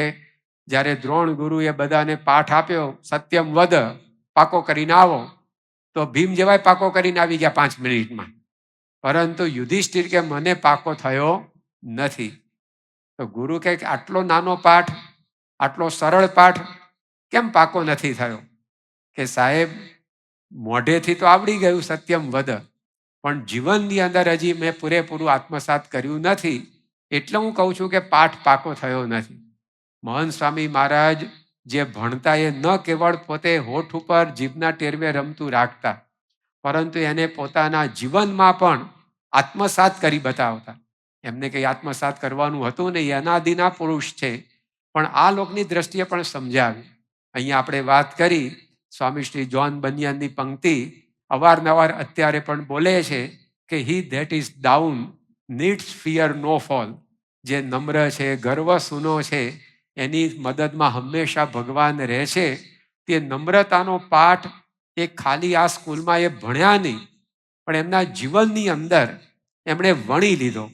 જ્યારે દ્રોણ ગુરુએ બધાને પાઠ આપ્યો, સત્યમ વદ, પાકો કરીને આવો, તો ભીમ જેવાય પાકો કરીને આવી ગયા 5 મિનિટમાં. પરંતુ યુધિષ્ઠિર કે મને પાકો થયો નથી. તો ગુરુ કહે કે આટલો નાનો પાઠ, આટલો સરળ પાઠ કેમ પાકો નથી થયો? કે સાહેબ, મોઢેથી તો આવડી ગયું સત્યમ વદ, પણ જીવનની અંદર હજી મેં પૂરેપૂરું આત્મસાત કર્યું નથી, એટલે હું કહું છું કે પાઠ પાકો થયો નથી. મહંત સ્વામી મહારાજ જે ભણતા એ ન કેવળ પોતે હોઠ ઉપર જીભના ટેરવે રમતું રાખતા, પરંતુ એને પોતાના જીવનમાં પણ આત્મસાત કરી બતાવતા. એમને કંઈ આત્મસાત કરવાનું હતું નહીં, અનાદિના પુરુષ છે, પણ આ લોકની દ્રષ્ટિએ પણ સમજાવ્યું. અહીંયા આપણે વાત કરી સ્વામી શ્રી જોન બનિયાનની પંક્તિ અવારનવાર અત્યારે પણ બોલે છે કે he that is down needs fear no fall. જે નમ્ર છે, ગર્વ સૂનો છે, એની મદદમાં હંમેશા ભગવાન રહે છે. તે નમ્રતાનો પાઠ એ ખાલી આ સ્કૂલમાં એ ભણ્યા નહીં, પણ એમના જીવનની અંદર એમણે વણી લીધો.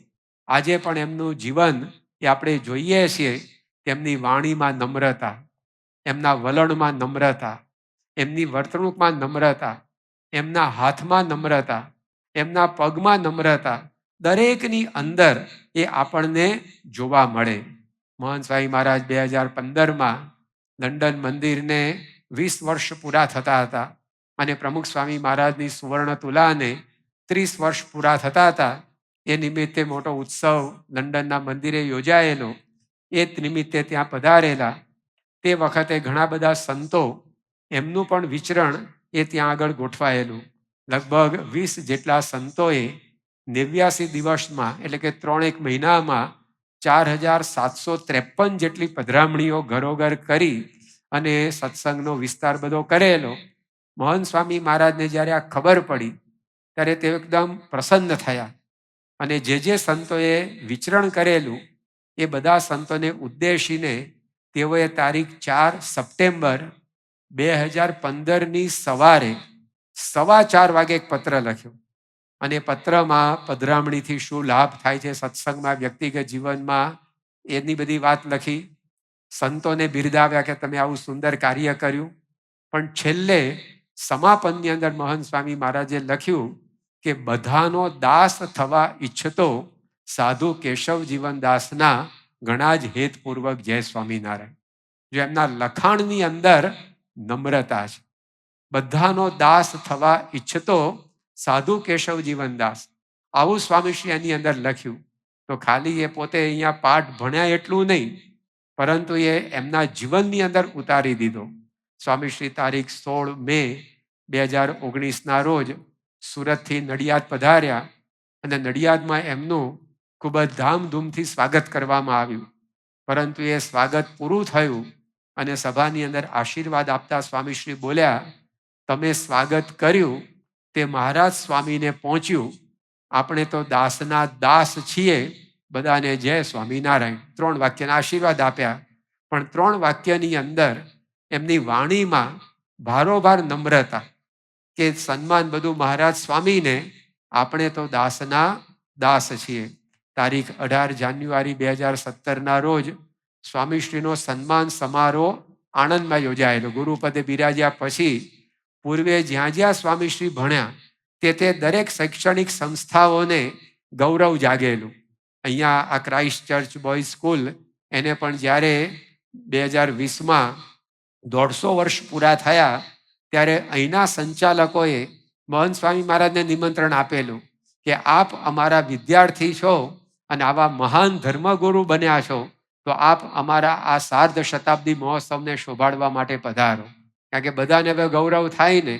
આજે પણ એમનું જીવન એ આપણે જોઈએ છીએ. તેમની વાણીમાં નમ્રતા, એમના વલણમાં નમ્રતા, એમની વર્તણૂકમાં નમ્રતા, એમના હાથમાં નમ્રતા, એમના પગમાં નમ્રતા, દરેકની અંદર એ આપણને જોવા મળે. મહંત સ્વામી મહારાજ 2015માં લંડન મંદિરને 20 વર્ષ પૂરા થતા હતા, અને પ્રમુખ સ્વામી મહારાજની સુવર્ણ તુલાને 30 વર્ષ પૂરા થતા હતા. એ નિમિત્તે મોટો ઉત્સવ લંડનના મંદિરે યોજાયેલો. એ નિમિત્તે ત્યાં પધારેલા. તે વખતે ઘણા બધા સંતો, એમનું પણ વિચરણ એ ત્યાં આગળ ગોઠવાયેલું. લગભગ 20 જેટલા સંતોએ 89 દિવસમાં, એટલે કે 3 મહિનામાં 4753 જેટલી પધરામણીઓ ઘરોઘર કરી અને સત્સંગનો વિસ્તાર બધો કરેલો. મહંત સ્વામી મહારાજને જ્યારે આ ખબર પડી ત્યારે તે એકદમ પ્રસન્ન થયા, અને જે સંતોએ વિચરણ કરેલું એ બધા સંતોને ઉદ્દેશીને તેઓએ તારીખ 4 સપ્ટેમ્બર 2015ની સવારે 4:15 વાગે એક પત્ર લખ્યો. અને પત્રમાં પધરામણીથી શું લાભ થાય છે સત્સંગમાં, વ્યક્તિગત જીવનમાં, એની બધી વાત લખી. સંતોને બિરદાવ્યા કે તમે આવું સુંદર કાર્ય કર્યું. પણ છેલ્લે સમાપનની અંદર મહંત સ્વામી મહારાજે લખ્યું કે બધાનો દાસ થવા ઈચ્છતો સાધુ કેશવ જીવનદાસના ઘણા જ હેતપૂર્વક જય સ્વામિનારાયણ. જો એમના લખાણની અંદર નમ્રતા છે. બધાનો દાસ થવા ઈચ્છતો સાધુ કેશવ જીવનદાસ, આવું સ્વામીશ્રી એની અંદર લખ્યું. તો ખાલી એ પોતે અહીંયા પાઠ ભણ્યા એટલું નહીં, પરંતુ એ એમના જીવનની અંદર ઉતારી દીધો. સ્વામીશ્રી તારીખ 16 મે 2019ના રોજ સુરતથી નડિયાદ પધાર્યા, અને નડિયાદમાં એમનું ખૂબ જ ધામધૂમથી સ્વાગત કરવામાં આવ્યું. પરંતુ એ સ્વાગત પૂરું થયું અને સભાની અંદર આશીર્વાદ આપતા સ્વામીશ્રી બોલ્યા, તમે સ્વાગત કર્યું તે મહારાજ સ્વામીને પહોંચ્યું, આપણે તો દાસના દાસ છીએ, બધાને જય સ્વામિનારાયણ. 3 વાક્યના આશીર્વાદ આપ્યા. પણ 3 વાક્યની અંદર એમની વાણીમાં ભારોભાર નમ્રતા, કે સન્માન બધું મહારાજ સ્વામીને, આપણે તો દાસના દાસ છીએ. તારીખ 18 જાન્યુઆરી 2017ના રોજ સ્વામીશ્રીનો સન્માન સમારોહ આણંદમાં યોજાયેલો. ગુરુપદે બિરાજ્યા પછી પૂર્વે જ્યાં જ્યાં સ્વામીશ્રી ભણ્યા તે દરેક શૈક્ષણિક સંસ્થાઓને ગૌરવ જાગેલું. અહીંયા આ ક્રાઇસ્ટ ચર્ચ બોયઝ સ્કૂલ, એને પણ જ્યારે 2020માં 150 વર્ષ પૂરા થયા ત્યારે અહીંના સંચાલકોએ મહંત સ્વામી મહારાજને નિમંત્રણ આપેલું કે આપ અમારા વિદ્યાર્થી છો અને આવા મહાન ધર્મગુરુ બન્યા છો, તો આપ અમારા આ સાર્ધ શતાબ્દી મહોત્સવને શોભાડવા માટે પધારો. કારણ કે બધાને હવે ગૌરવ થાય ને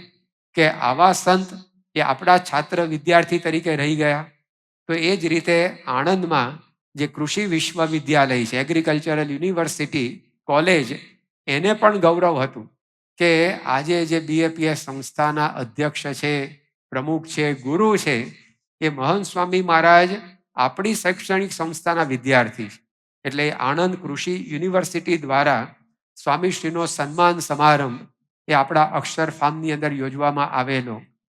કે આવા સંત એ આપણા છાત્ર વિદ્યાર્થી તરીકે રહી ગયા. તો એ જ રીતે આણંદમાં જે કૃષિ વિશ્વવિદ્યાલય છે, એગ્રીકલ્ચરલ યુનિવર્સિટી કોલેજ, એને પણ ગૌરવ હતું કે આજે જે BAPS સંસ્થાના અધ્યક્ષ છે, પ્રમુખ છે, ગુરુ છે, એ મહંત સ્વામી મહારાજ આપણી શૈક્ષણિક સંસ્થાના વિદ્યાર્થી છે. એટલે આણંદ કૃષિ યુનિવર્સિટી દ્વારા સ્વામીશ્રીનો સન્માન સમારંભ એ આપણા અક્ષર ફાર્મની અંદર યોજવામાં આવેલો.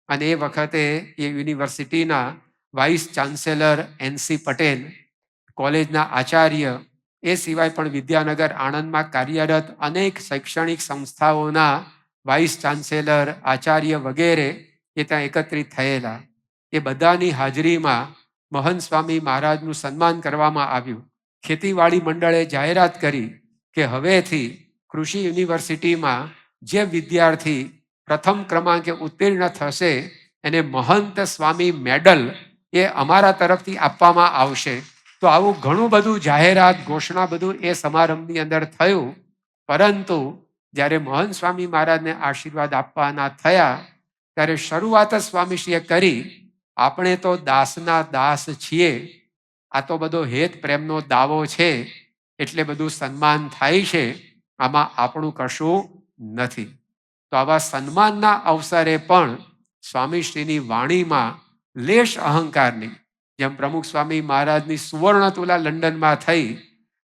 અને એ વખતે એ યુનિવર્સિટીના વાઇસ ચાન્સેલર NC પટેલ, કોલેજના આચાર્ય, એ સિવાય પણ વિદ્યાનગર આણંદમાં કાર્યરત અનેક શૈક્ષણિક સંસ્થાઓના વાઇસ ચાન્સેલર, આચાર્ય વગેરે એ ત્યાં એકત્રિત થયેલા. એ બધાની હાજરીમાં મહંત સ્વામી મહારાજનું સન્માન કરવામાં આવ્યું. ખેતીવાડી મંડળે જાહેરાત કરી કે હવેથી કૃષિ યુનિવર્સિટીમાં જે વિદ્યાર્થી પ્રથમ ક્રમાંકે ઉત્તીર્ણ થશે એને મહંત સ્વામી મેડલ એ અમારા તરફથી આપવામાં આવશે. તો આવું ઘણું બધું જાહેરાત, ઘોષણા બધું એ સમારંભની અંદર થયું. પરંતુ જ્યારે મહંત સ્વામી મહારાજને આશીર્વાદ આપવાના થયા ત્યારે શરૂઆત જ સ્વામીશ્રીએ કરી, આપણે તો દાસના દાસ છીએ, આ તો બધો હેત પ્રેમનો દાવો છે, એટલે બધું સન્માન થાય છે, આમાં આપણું કશું નથી. તો આવા સન્માનના અવસરે પણ સ્વામીશ્રીની વાણીમાં લેશ અહંકારની, જેમ પ્રમુખ સ્વામી મહારાજની સુવર્ણ તુલા લંડનમાં થઈ,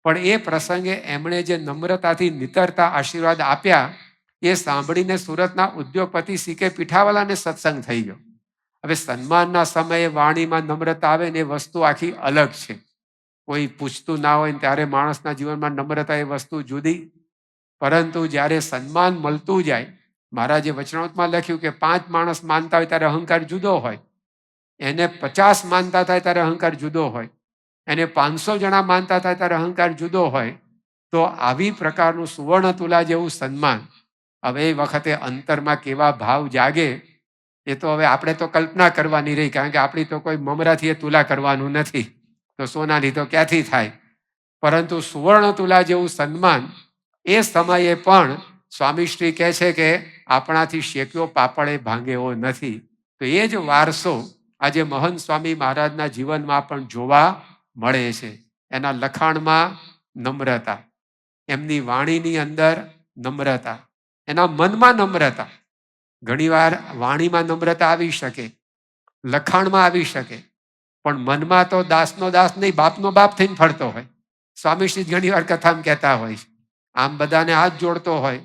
પણ એ પ્રસંગે એમણે જે નમ્રતાથી નિતરતા આશીર્વાદ આપ્યા એ સાંભળીને સુરતના ઉદ્યોગપતિ CK પીઠાવાલાને સત્સંગ થઈ ગયો. હવે સન્માનના સમયે વાણીમાં નમ્રતા આવે ને એ વસ્તુ આખી અલગ છે. કોઈ પૂછતું ના હોય ને ત્યારે માણસના જીવનમાં નમ્રતા એ વસ્તુ જુદી. પરંતુ જ્યારે સન્માન મળતું જાય, મહારાજે વચનામૃતમાં લખ્યું કે 5 માણસ માનતા હોય ત્યારે અહંકાર જુદો હોય, એને 50 માનતા થાય ત્યારે અહંકાર જુદો હોય, એને 500 જણા માનતા થાય ત્યારે અહંકાર જુદો હોય. તો આવી પ્રકારનું સુવર્ણ તુલા જેવું સન્માન હવે એ વખતે અંતરમાં કેવા ભાવ જાગે એ તો હવે આપણે તો કલ્પના કરવાની રહી. કારણ કે આપણી તો કોઈ મમરાથી એ તુલા કરવાનું નથી, તો સોનાની તો ક્યાંથી થાય. પરંતુ સુવર્ણ તુલા જેવું સન્માન એ સમયે પણ સ્વામીશ્રી કહે છે કે આપણાથી શેક્યો પાપડે ભાંગે એવો નથી. તો એ જ વારસો આજે મહંત સ્વામી મહારાજના જીવનમાં પણ જોવા મળે છે. એના લખાણમાં નમ્રતા, એમની વાણીની અંદર નમ્રતા, એના મનમાં નમ્રતા. ઘણીવાર વાણીમાં નમ્રતા આવી શકે, લખાણમાં આવી શકે, પણ મનમાં તો દાસનો દાસ નહીં, બાપનો બાપ થઈને ફરતો હોય. સ્વામીશ્રી ઘણીવાર કથામાં કહેતા હોય, આમ બધાને હાથ જોડતો હોય,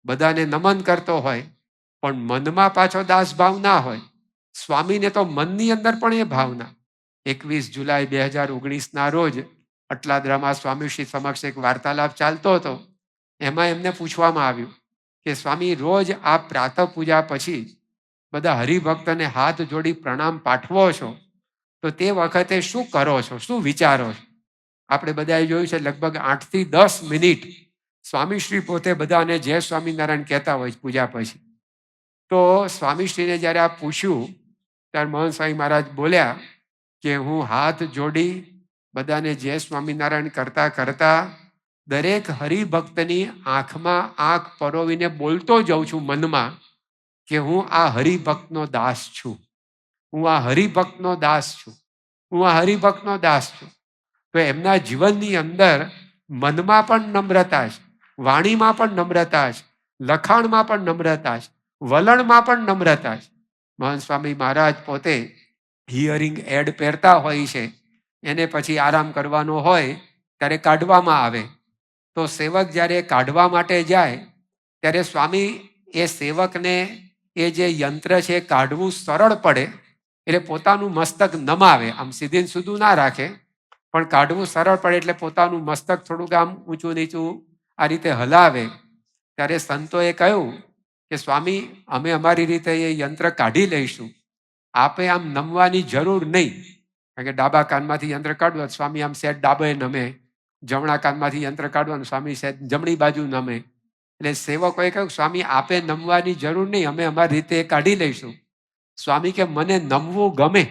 બધાને નમન કરતો હોય, પણ મનમાં પાછો દાસ ભાવ ના હોય. સ્વામીને તો મનની અંદર પણ એ ભાવના. 21 જુલાઈ 2019 રોજ અટલાદરામાં સ્વામીશ્રી સમક્ષ એક વાર્તાલાપ ચાલતો હતો. એમાં એમને પૂછવામાં આવ્યું કે સ્વામી, રોજ આપ પ્રાતઃ પૂજા પછી બધા હરિભક્તને હાથ જોડી પ્રણામ પાઠવો છો, તો તે વખતે શું કરો છો, શું વિચારો છો? આપણે બધાએ જોયું છે લગભગ 8 થી 10 મિનિટ સ્વામીશ્રી પોતે બધાને જય સ્વામિનારાયણ કહેતા હોય પૂજા પછી. તો સ્વામીશ્રીને જ્યારે આ પૂછ્યું ત્યારે મહંત સ્વામી મહારાજ બોલ્યા કે હું હાથ જોડી બધાને જય સ્વામિનારાયણ કરતા કરતા દરેક હરિભક્તની આંખમાં આંખ પરોવીને બોલતો જાઉં છું મનમાં કે હું આ હરિભક્તનો દાસ છું, હું આ હરિભક્તનો દાસ છું, હું આ હરિભક્તનો દાસ છું. તો એમના જીવનની અંદર મનમાં પણ નમ્રતા છે, વાણીમાં પણ નમ્રતા છે, લખાણમાં પણ નમ્રતા છે, વલણમાં પણ નમ્રતા છે. મહંત સ્વામી મહારાજ પોતે હિયરિંગ એડ પહેરતા હોય છે, એને પછી આરામ કરવાનો હોય ત્યારે કાઢવામાં આવે. તો સેવક જ્યારે કાઢવા માટે જાય ત્યારે સ્વામી એ સેવકને એ જે યંત્ર છે કાઢવું સરળ પડે એટલે પોતાનું મસ્તક નમાવે, આમ સીધે સીધું ના રાખે, પણ કાઢવું સરળ પડે એટલે પોતાનું મસ્તક થોડુંક આમ ઊંચું નીચું આ રીતે હલાવે. ત્યારે સંતોએ કહ્યું કે સ્વામી, અમે અમારી રીતે એ યંત્ર કાઢી લઈશું, આપે આમ નમવાની જરૂર નહીં. કારણ કે ડાબા કાનમાંથી યંત્ર કાઢવું, સ્વામી આમ સેટ ડાબે નમે, જમણા કાનમાંથી યંત્ર કાઢવાનું, સ્વામી સેટ જમણી બાજુ નમે. એટલે સેવકોએ કહ્યું, સ્વામી આપે નમવાની જરૂર નહીં, અમે અમારી રીતે કાઢી લઈશું. સ્વામી કે મને નમવું ગમે.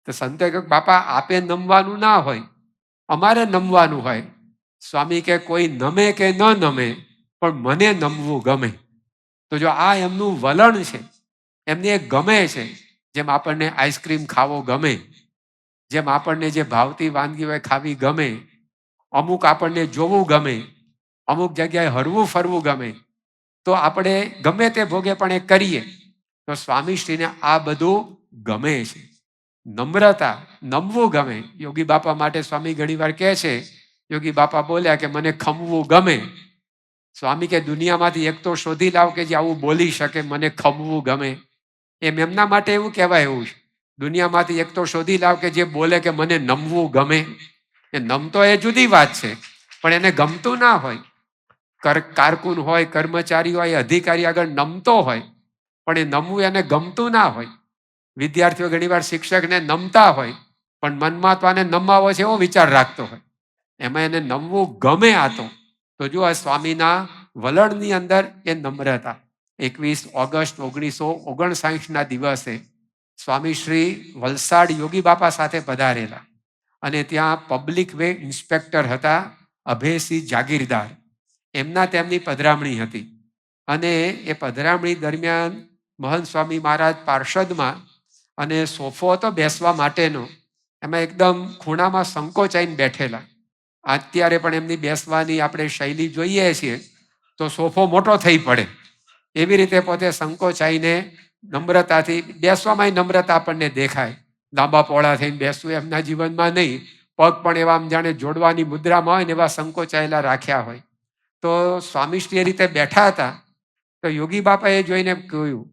તો સંતોએ કહ્યું, બાપા આપે નમવાનું ના હોય, અમારે નમવાનું હોય. સ્વામી કે કોઈ નમે કે ન નમે, પણ મને નમવું ગમે. તો જો આ એમનું વલણ છે, એમને એક ગમે છે. જેમ આપણને આઈસ્ક્રીમ ખાવો ગમે, જેમ આપણને જે ભાવતી વાનગી હોય ખાવી ગમે, અમુક આપણને જોવું ગમે, અમુક જગ્યાએ હરવું ફરવું ગમે, તો આપણે ગમે તે ભોગે પણ એ કરીએ. તો સ્વામીશ્રીને આ બધું ગમે છે. નમ્રતા, નમવું ગમે. યોગી બાપા માટે સ્વામી ઘણી વાર કહે છે, યોગી બાપા બોલ્યા કે મને ખમવું ગમે. સ્વામી કે દુનિયામાંથી એક તો શોધી લાવ કે જે આવું બોલી શકે, મને ખમવું ગમે. એમ એમના માટે એવું કહેવાય એવું છે, દુનિયામાંથી એક તો શોધી લાવ કે જે બોલે કે મને નમવું ગમે. એ નમતો એ જુદી વાત છે, પણ એને ગમતું ના હોય. કારકુન હોય, કર્મચારી હોય, અધિકારી આગળ નમતો હોય, પણ એ નમવું એને ગમતું ના હોય. વિદ્યાર્થીઓ ઘણીવાર શિક્ષકને નમતા હોય, પણ મનમાં તો આને નમાવો છે એવો વિચાર રાખતો હોય. એમાં એને નમવું ગમે. તો જો આ સ્વામીના વલણની અંદર એ નમ્રતા. 21 ઓગસ્ટ 1959 દિવસે સ્વામી શ્રી વલસાડ યોગી બાપા સાથે પધારેલા, અને ત્યાં પબ્લિક વે ઇન્સ્પેક્ટર હતા અભયસિંહ જાગીરદાર. તેમની પધરામણી હતી, અને એ પધરામણી દરમિયાન મહંત સ્વામી મહારાજ પાર્ષદમાં, અને સોફો હતો બેસવા માટેનો, એમાં એકદમ ખૂણામાં સંકોચાઈને બેઠેલા. અત્યારે પણ એમની બેસવાની આપણે શૈલી જોઈએ છીએ તો સોફો મોટો થઈ પડે, એવી રીતે પોતે સંકોચાઈને નમ્રતાથી બેસવામાં નમ્રતા આપણને દેખાય. લાંબા પહોળા થઈને બેસવું એમના જીવનમાં નહીં, પગ પણ એવા આમ જાણે જોડવાની મુદ્રામાં હોય ને એવા સંકોચાયેલા રાખ્યા હોય. તો સ્વામીશ્રી એ રીતે બેઠા હતા. તો યોગી બાપાએ જોઈને કહ્યું,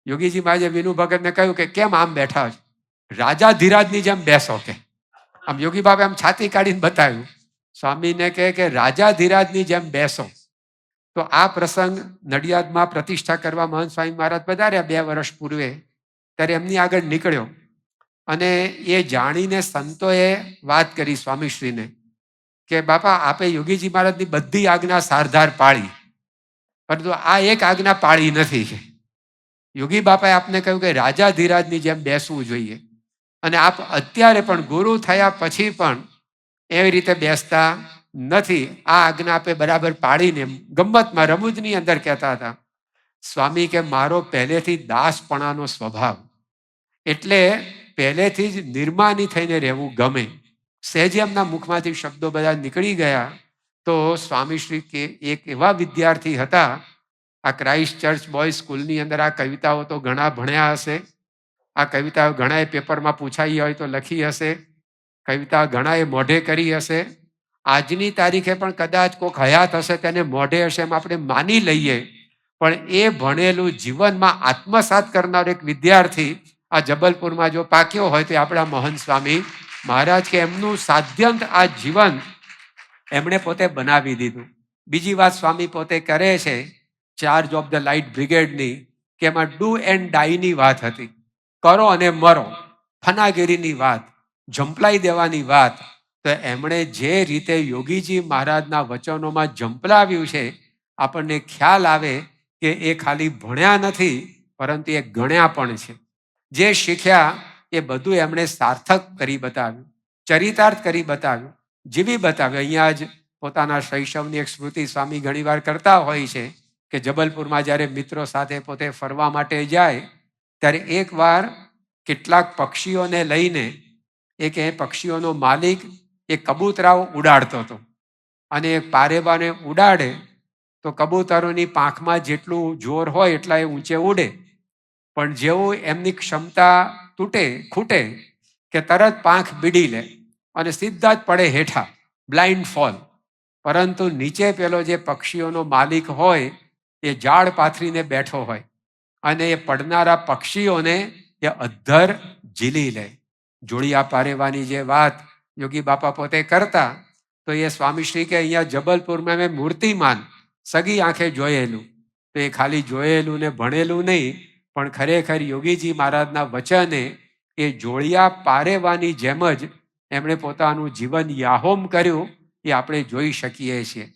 યોગીજી મહારાજે વિનુ ભગતને કહ્યું કે કેમ આમ બેઠા છો? રાજા ધીરાજની જેમ બેસો કે. આમ યોગી બાપા આમ છાતી કાઢીને બતાવ્યું. સ્વામીને કહે કે રાજા ધીરાજની જેમ બેસો. તો આ પ્રસંગ નડિયાદમાં પ્રતિષ્ઠા કરવા મહંત સ્વામી મહારાજ પધાર્યા 2 વર્ષ પૂર્વે, ત્યારે એમની આગળ નીકળ્યો, અને એ જાણીને સંતોએ વાત કરી સ્વામીશ્રીને કે બાપા આપે યોગીજી મહારાજની બધી આજ્ઞા સારધાર પાળી, પરંતુ આ એક આજ્ઞા પાળી નથી. યોગી બાપાએ આપને કહ્યું કે રાજા ધીરાજની જેમ બેસવું જોઈએ, અને આપ અત્યારે પણ ગુરુ થયા પછી પણ એવી રીતે બેસતા નથી. આ આજ્ઞા આપે બરાબર પાડીને ગમ્મતમાં રમૂજની અંદર કહેતા હતા, સ્વામી કે મારો પહેલેથી દાસપણાનો સ્વભાવ, એટલે પહેલેથી જ નિર્માની થઈને રહેવું ગમે. સહેજે એમના મુખમાંથી શબ્દો બધા નીકળી ગયા તો સ્વામીશ્રી કે એક એવા વિદ્યાર્થી હતા, આ ક્રાઇસ્ટ ચર્ચ બોયઝ સ્કૂલની અંદર આ કવિતાઓ તો ઘણા ભણ્યા હશે, આ કવિતાઓ ઘણાએ પેપરમાં પૂછાઈ હોય તો લખી હશે, કવિતા ઘણાએ મોઢે કરી હશે. આજની તારીખે પણ કદાચ કોઈક હયાત હશે તેને મોઢે હશે એમ આપણે માની લઈએ, પણ એ ભણેલું જીવનમાં આત્મસાત કરનાર એક વિદ્યાર્થી આ જબલપુરમાં જો પાક્યો હોય તો આપણા મહંત સ્વામી મહારાજ, કે એમનું સાધ્યંત આ જીવન એમણે પોતે બનાવી દીધું. બીજી વાત સ્વામી પોતે કરે છે ચાર્જ ઓફ ધ લાઇટ બ્રિગેડની, કે એમાં ડુ એન્ડ ડાયની વાત હતી, કરો અને મરો, ફનાગીરીની વાત, ઝંપલાઈ દેવાની વાત. તો એમણે જે રીતે યોગીજી મહારાજના વચનોમાં ઝંપલાવ્યું છે, આપણને ખ્યાલ આવે કે એ ખાલી ભણ્યા નથી, પરંતુ એ ગણ્યા પણ છે. જે શીખ્યા એ બધું એમણે સાર્થક કરી બતાવ્યું, ચરિતાર્થ કરી બતાવ્યું, જીવી બતાવ્યું. અહીંયા જ પોતાના શૈશવની એક સ્મૃતિ સ્વામી ઘણીવાર કરતા હોય છે કે જબલપુરમાં જ્યારે મિત્રો સાથે પોતે ફરવા માટે જાય, ત્યારે એકવાર કેટલાક પક્ષીઓને લઈને એક એ પક્ષીઓનો માલિક એ કબૂતરાઓ ઉડાડતો હતો, અને એક પારેબાને ઉડાડે તો કબૂતરોની પાંખમાં જેટલું જોર હોય એટલા એ ઊંચે ઉડે, પણ જેવું એમની ક્ષમતા ખૂટે કે તરત પાંખ બીડી લે અને સીધા જ પડે હેઠા, બ્લાઇન્ડ ફોલ. પરંતુ નીચે પેલો જે પક્ષીઓનો માલિક હોય એ ઝાડ પાથરીને બેઠો હોય, અને એ પડનારા પક્ષીઓને એ અધ્ધર ઝીલી લે. જોડિયા પારેવાની જે વાત યોગી બાપા પોતે કરતા, તો એ સ્વામીશ્રી કે અહીંયા જબલપુરમાં મેં મૂર્તિમાન સગી આંખે જોયેલું. તો એ ખાલી જોયેલું ને ભણેલું નહીં, પણ ખરેખર યોગીજી મહારાજના વચને એ જોડિયા પારેવાની જેમ જ એમણે પોતાનું જીવન યાહોમ કર્યું, એ આપણે જોઈ શકીએ છીએ.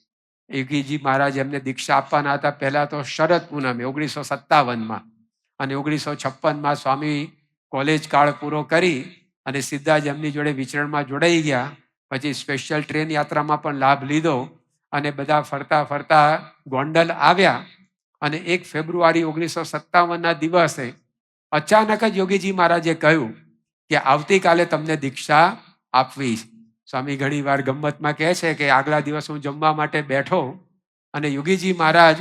યોગીજી મહારાજ એમને દીક્ષા આપવાના હતા. પહેલાં તો શરદ પૂનમે 1957માં અને 1956માં સ્વામી કોલેજ કાળ પૂરો કરી અને સીધા જ એમની જોડે વિચરણમાં જોડાઈ ગયા. પછી સ્પેશિયલ ટ્રેન યાત્રામાં પણ લાભ લીધો અને બધા ફરતા ફરતા ગોંડલ આવ્યા. અને 1 ફેબ્રુઆરી 1957ના દિવસે અચાનક જ યોગીજી મહારાજે કહ્યું કે આવતીકાલે તમને દીક્ષા આપવી. સ્વામી ઘણી વાર ગમ્મતમાં કહે છે કે આગલા દિવસ હું જમવા માટે બેઠો અને યોગીજી મહારાજ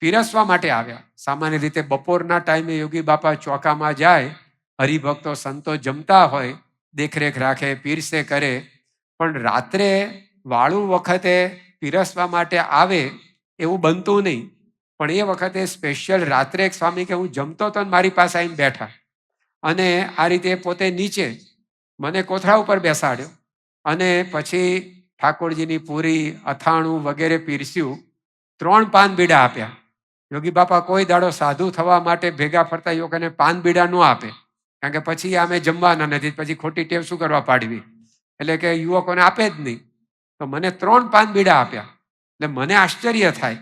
પીરસવા માટે આવ્યા. સામાન્ય રીતે બપોરના ટાઈમે યોગી બાપા ચોકામાં જાય, હરિભક્તો સંતો જમતા હોય, દેખરેખ રાખે, પીરસે કરે. પણ રાત્રે વાળું વખતે પીરસવા માટે આવે એવું બનતું નહીં. પણ એ વખતે સ્પેશિયલ રાત્રે એક સ્વામી કે હું જમતો તો મારી પાસે આવીને બેઠા અને આ રીતે પોતે નીચે મને કોથળા ઉપર બેસાડ્યો અને પછી ઠાકોરજીની પૂરી, અથાણું વગેરે પીરસ્યું. 3 પાન બીડા આપ્યા. યોગી બાપા કોઈ દાડો સાધુ થવા માટે ભેગા ફરતા યુવકોને પાન બીડા ન આપે, કારણ કે પછી અમે જમવાના નથી, પછી ખોટી ટેવ શું કરવા પાડવી, એટલે કે યુવકોને આપે જ નહીં. તો મને 3 પાન બીડા આપ્યા. એટલે મને આશ્ચર્ય થાય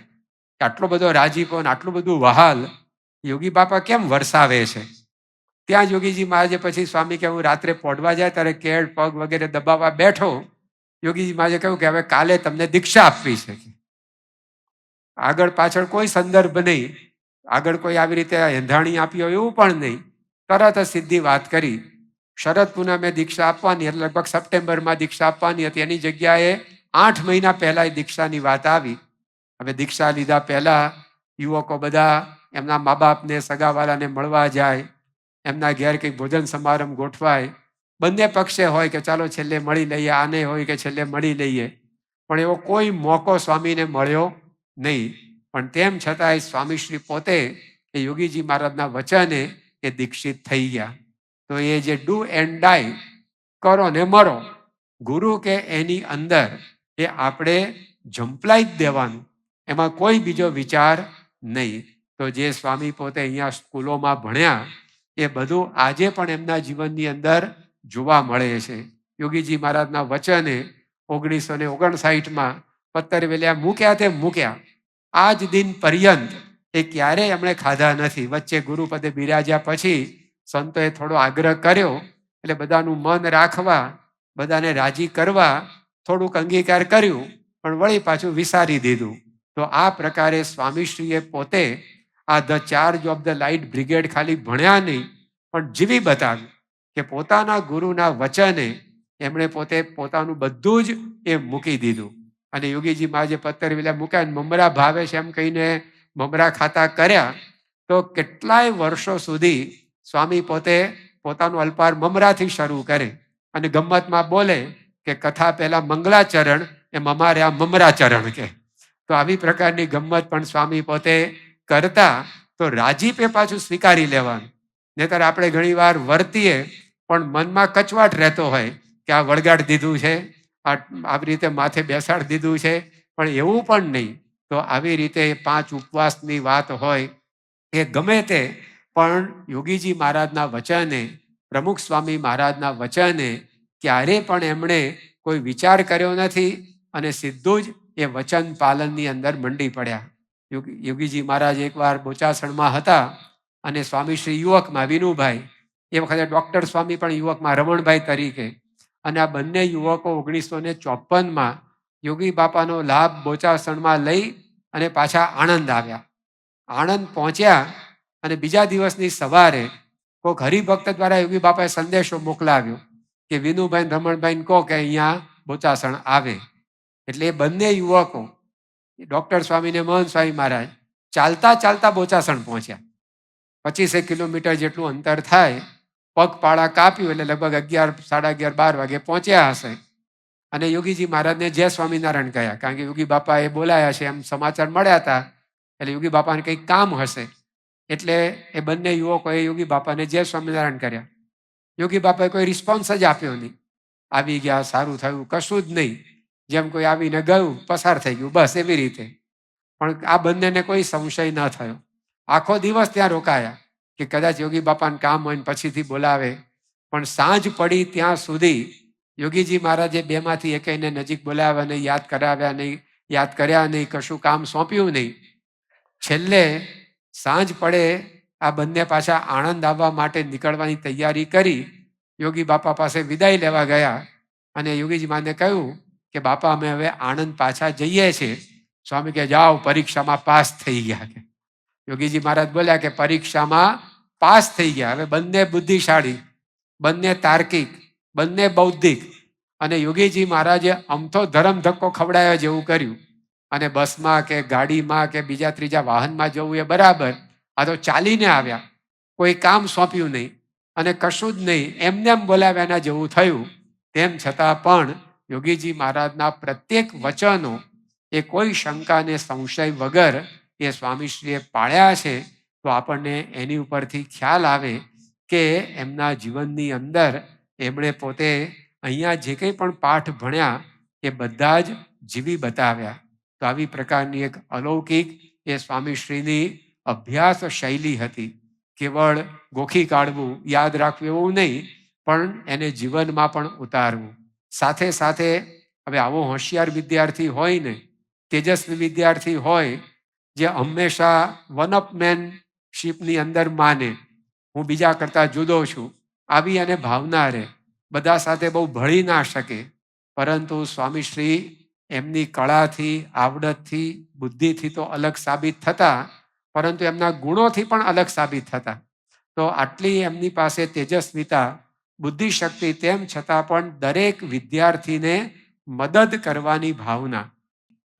કે આટલો બધો રાજીપો ને આટલું બધું વહાલ યોગી બાપા કેમ વરસાવે છે. ત્યાં યોગીજી મહારાજે પછી સ્વામી કે હું રાત્રે પોઢવા જાય ત્યારે કેળ પગ વગેરે દબાવવા બેઠો. યોગીજી મહારાજે કહ્યું કે હવે કાલે તમને દીક્ષા આપવી છે. આગળ પાછળ કોઈ સંદર્ભ નહીં, આગળ કોઈ આવી રીતે એંધાણી આપી હોય એવું પણ નહીં. તરત જ સીધી વાત કરી. શરદ પૂનમે દીક્ષા આપવાની, એટલે લગભગ સપ્ટેમ્બરમાં દીક્ષા આપવાની હતી. એની જગ્યાએ 8 મહિના પહેલા એ દીક્ષાની વાત આવી. હવે દીક્ષા લીધા પહેલા યુવકો બધા એમના મા બાપને, સગાવાલાને મળવા જાય, એમના ઘેર કંઈક ભોજન સમારંભ ગોઠવાય. બંને પક્ષે હોય કે ચાલો છેલ્લે મળી લઈએ, આને હોય કે છેલ્લે મળી લઈએ. પણ એવો કોઈ મોકો સ્વામીને મળ્યો નહીં. પણ તેમ છતાંય સ્વામીશ્રી પોતે એ યોગીજી મહારાજના વચને એ દીક્ષિત થઈ ગયા. તો એ જે ડુ એન્ડ ડાય, કરો ને મરો, ગુરુ કે એની અંદર એ આપણે ઝંપલાઈ જ દેવાનું, એમાં કોઈ બીજો વિચાર નહીં. તો જે સ્વામી પોતે અહીંયા સ્કૂલોમાં ભણ્યા એ બધું આજે પણ એમના જીવનની અંદર જોવા મળે છે. યોગીજી મહારાજના વચને 1959માં પત્તરવેલિયા મૂક્યા તે મૂક્યા. આજ દિન પર્યંત એ ક્યારેય એમણે ખાધા નથી. વચ્ચે ગુરુપદે બિરાજ્યા પછી સંતોએ થોડો આગ્રહ કર્યો, એટલે બધાનું મન રાખવા, બધાને રાજી કરવા થોડુંક અંગીકાર કર્યું, પણ વળી પાછું વિસારી દીધું. તો આ પ્રકારે સ્વામીશ્રીએ પોતે આ the charge of the light brigade ખાલી ભણ્યા નહીં, પણ જીવી બતાવ્યું કે પોતાના ગુરુના વચને એમણે પોતે પોતાનું બધું જ એ મૂકી દીધું. અને યોગીજી મહારાજે પત્તરવેલિયા મૂક્યા, મમરા ભાવે છે એમ કહીને મમરા ખાતા કર્યા. તો કેટલાય વર્ષો સુધી સ્વામી પોતે પોતાનું અલ્પાર મમરાથી શરૂ કરે અને ગમ્મતમાં બોલે કે કથા પહેલા મંગલાચરણ એમ અમારે આ મમરાચરણ કે. તો આવી પ્રકારની ગમ્મત પણ સ્વામી પોતે કરતા. તો રાજીપે પાછું સ્વીકારી લેવાનું. નહીંતર આપણે ઘણી વાર વર્તીએ પણ મનમાં કચવાટ રહેતો હોય કે આ વળગાડ દીધું છે, આવી રીતે માથે બેસાડી દીધું છે, પણ એવું પણ નહીં. તો આવી રીતે 5 ઉપવાસની વાત હોય કે ગમે તે, પણ યોગીજી મહારાજના વચને, પ્રમુખ સ્વામી મહારાજના વચને ક્યારે પણ એમણે કોઈ વિચાર કર્યો નથી અને સીધું જ એ વચન પાલનની અંદર મંડી પડ્યા. યોગીજી મહારાજ એકવાર બોચાસણમાં હતા અને સ્વામીશ્રી યુવકમાં વિનુભાઈ, એ વખતે ડૉક્ટર સ્વામી પણ યુવકમાં રમણભાઈ તરીકે, અને આ બંને યુવકો 1954માં યોગી બાપાનો લાભ બોચાસણમાં લઈ અને પાછા આણંદ આવ્યા. આણંદ પહોંચ્યા અને બીજા દિવસની સવારે કોઈક હરિભક્ત દ્વારા યોગી બાપાએ સંદેશો મોકલાવ્યો કે વિનુભાઈ રમણભાઈને કહો કે અહીંયા બોચાસણ આવે. એટલે એ બંને યુવકો ડૉક્ટર સ્વામી ને મહંત સ્વામી મહારાજ ચાલતા ચાલતા બોચાસણ પહોંચ્યા. 25 કિલોમીટર જેટલું અંતર થાય. પગપાળા કાપ્યું એટલે લગભગ 11, 11:30, 12 વાગે પહોંચ્યા હશે. અને યોગીજી મહારાજને જય સ્વામિનારાયણ કહ્યા, કારણ કે યોગી બાપાએ બોલાયા છે એમ સમાચાર મળ્યા હતા. એટલે યોગી બાપાને કંઈક કામ હશે, એટલે એ બંને યુવકોએ યોગી બાપાને જય સ્વામિનારાયણ કર્યા. યોગી બાપાએ કોઈ રિસ્પોન્સ જ આપ્યો નહીં. આવી ગયા, સારું થયું, કશું જ નહીં. જેમ કોઈ આવીને ગયું, પસાર થઈ ગયું, બસ એવી રીતે. પણ આ બંનેને કોઈ સંશય ન થયો. આખો દિવસ ત્યાં રોકાયા કે કદાચ યોગી બાપાને કામ હોય ને પછીથી બોલાવે. પણ સાંજ પડી ત્યાં સુધી યોગીજી મહારાજે બેમાંથી એકેયને નજીક બોલાવ્યા નહીં, યાદ કરાવ્યા નહીં, યાદ કર્યા નહીં, કશું કામ સોંપ્યું નહીં. છેલ્લે સાંજ પડે આ બંને પાછા આણંદ આવવા માટે નીકળવાની તૈયારી કરી યોગી બાપા પાસે વિદાય લેવા ગયા અને યોગીજી માને કહ્યું કે બાપા અમે હવે આણંદ પાછા જઈએ છીએ. સ્વામી કે જાઓ, પરીક્ષામાં પાસ થઈ ગયા. કે યોગીજી મહારાજ બોલ્યા કે પરીક્ષામાં પાસ થઈ ગયા. હવે બંને બુદ્ધિશાળી, બંને તાર્કિક, બંને બૌદ્ધિક. અને યોગીજી મહારાજે અમથો ધરમ ધક્કો ખવડાવ્યા જેવું કર્યું અને બસમાં કે ગાડીમાં કે બીજા ત્રીજા વાહનમાં જવું એ બરાબર, આ તો ચાલીને આવ્યા, કોઈ કામ સોંપ્યું નહીં અને કશું જ નહીં, એમને એમ બોલાવ્યાના જેવું થયું. તેમ છતાં પણ યોગીજી મહારાજના પ્રત્યેક વચનો એ કોઈ શંકા ને સંશય વગર એ સ્વામીશ્રીએ પાળ્યા છે. તો આપણને એની ઉપરથી ખ્યાલ આવે કે એમના જીવનની અંદર એમણે પોતે અહીંયા જે કંઈ પણ પાઠ ભણ્યા એ બધા જ જીવી બતાવ્યા. તો આવી પ્રકારની એક અલૌકિક એ સ્વામીશ્રીની અભ્યાસ શૈલી હતી. કેવળ ગોખી કાઢવું, યાદ રાખવું એવું નહીં, પણ એને જીવનમાં પણ ઉતારવું. સાથે સાથે હવે આવો હોશિયાર વિદ્યાર્થી હોય ને, તેજસ્વી વિદ્યાર્થી હોય, જે હંમેશા વનઅપમેનશીપની અંદર માને, હું બીજા કરતાં જુદો છું, આવી અને ભાવના રહે, બધા સાથે બહુ ભળી ના શકે. પરંતુ સ્વામીશ્રી એમની કળાથી, આવડતથી, બુદ્ધિથી તો અલગ સાબિત થતા, પરંતુ એમના ગુણોથી પણ અલગ સાબિત થતા. તો આટલી એમની પાસે તેજસ્વીતા, બુદ્ધિશક્તિ, તેમ છતાં પણ દરેક વિદ્યાર્થીને મદદ કરવાની ભાવના.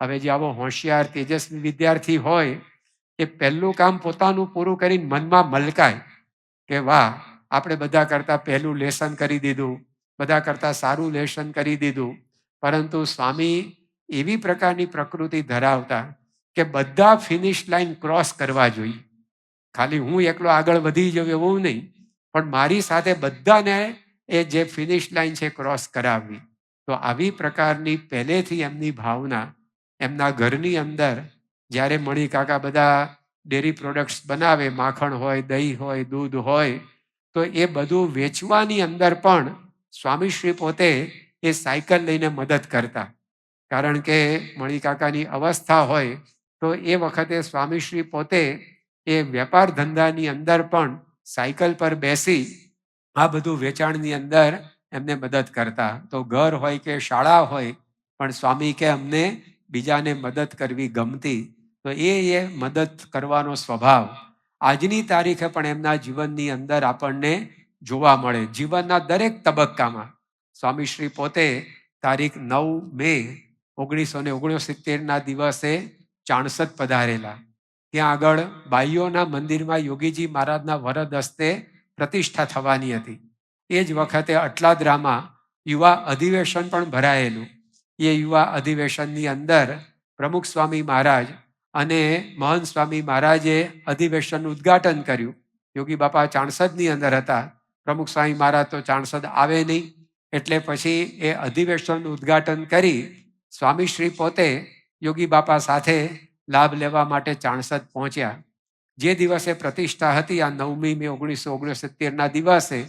હવે જે આવો હોશિયાર તેજસ્વી વિદ્યાર્થી હોય એ પહેલું કામ પોતાનું પૂરું કરીને મનમાં મલકાય કે વાહ, આપણે બધા કરતાં પહેલું લેસન કરી દીધું, બધા કરતાં સારું લેસન કરી દીધું. પરંતુ સ્વામી એવી પ્રકારની પ્રકૃતિ ધરાવતા કે બધા ફિનિશ લાઈન ક્રોસ કરવા જોઈએ. ખાલી હું એકલો આગળ વધી જાઉં એવું નહીં, પણ મારી સાથે બધાને એ જે ફિનિશ લાઈન છે ક્રોસ કરાવવી. તો આવી પ્રકારની પહેલેથી એમની ભાવના. એમના ઘરની અંદર જ્યારે મણી કાકા બધા ડેરી પ્રોડક્ટ્સ બનાવે, માખણ હોય, દહીં હોય, દૂધ હોય, તો એ બધું વેચવાની અંદર પણ સ્વામીશ્રી પોતે એ સાયકલ લઈને મદદ કરતા. કારણ કે મણી કાકાની અવસ્થા હોય તો એ વખતે સ્વામીશ્રી પોતે એ વેપાર ધંધાની અંદર પણ સાયકલ પર બેસી આ બધું વેચાણની અંદર એમને મદદ કરતા. તો ઘર હોય કે શાળા હોય, પણ સ્વામી કે અમને બીજાને મદદ કરવી ગમતી. તો એ મદદ કરવાનો સ્વભાવ આજની તારીખે પણ એમના જીવનની અંદર આપણને જોવા મળે. જીવનના દરેક તબક્કામાં સ્વામીશ્રી પોતે તારીખ 9 મે 1969 દિવસે ચાણસદ પધારેલા. ત્યાં આગળ બાઈઓના મંદિરમાં યોગીજી મહારાજના વરદ હસ્તે પ્રતિષ્ઠા થવાની હતી. એ જ વખતે અટલાદરામાં યુવા અધિવેશન પણ ભરાયેલું. એ યુવા અધિવેશનની અંદર પ્રમુખ સ્વામી મહારાજ અને મહંત સ્વામી મહારાજે અધિવેશનનું ઉદ્ઘાટન કર્યું. યોગી બાપા ચાણસદની અંદર હતા, પ્રમુખ સ્વામી મહારાજ તો ચાણસદ આવે નહીં, એટલે પછી એ અધિવેશનનું ઉદ્ઘાટન કરી સ્વામીશ્રી પોતે યોગી બાપા સાથે લાભ લેવા માટે ચાણસદ પહોંચ્યા. જે દિવસે પ્રતિષ્ઠા હતી, આ 9મી મે 1969 દિવસે,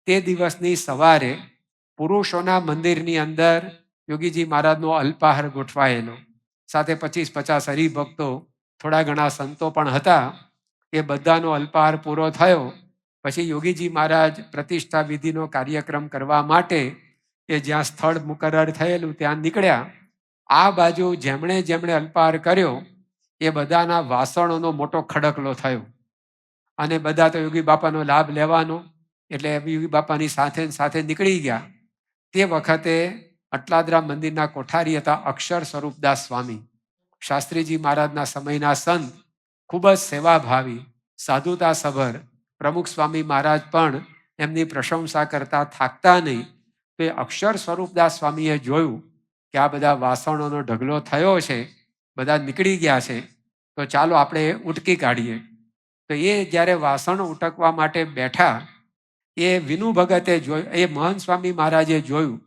તે દિવસની સવારે પુરુષોના મંદિરની અંદર યોગીજી મહારાજનો અલ્પાહાર ગોઠવાયેલો. સાથે 25-50 હરિભક્તો, થોડા ઘણા સંતો પણ હતા. એ બધાનો અલ્પાહાર પૂરો થયો પછી યોગીજી મહારાજ પ્રતિષ્ઠા વિધિનો કાર્યક્રમ કરવા માટે એ જ્યાં સ્થળ મુકરર થયેલું ત્યાં નીકળ્યા. આ બાજુ જેમણે જેમણે અલ્પાહાર કર્યો એ બધાના વાસણોનો મોટો ખડકલો થયો અને બધા તો યોગી બાપાનો લાભ લેવાનો એટલે યોગી બાપાની સાથે નીકળી ગયા. તે વખતે અટલાદરા મંદિરના કોઠારી હતા અક્ષર સ્વરૂપદાસ સ્વામી, શાસ્ત્રીજી મહારાજના સમયના સંત, ખૂબ જ સેવાભાવી, સાધુતા સભર. પ્રમુખ સ્વામી મહારાજ પણ એમની પ્રશંસા કરતા થાકતા નહીં. તો એ અક્ષર સ્વરૂપદાસ સ્વામીએ જોયું કે આ બધા વાસણોનો ઢગલો થયો છે, બધા નીકળી ગયા છે, તો ચાલો આપણે ઉટકી કાઢીએ. તો એ જ્યારે વાસણ ઉટકવા માટે બેઠા, એ વિનુ ભગતે જોયું, એ મહંત સ્વામી મહારાજે જોયું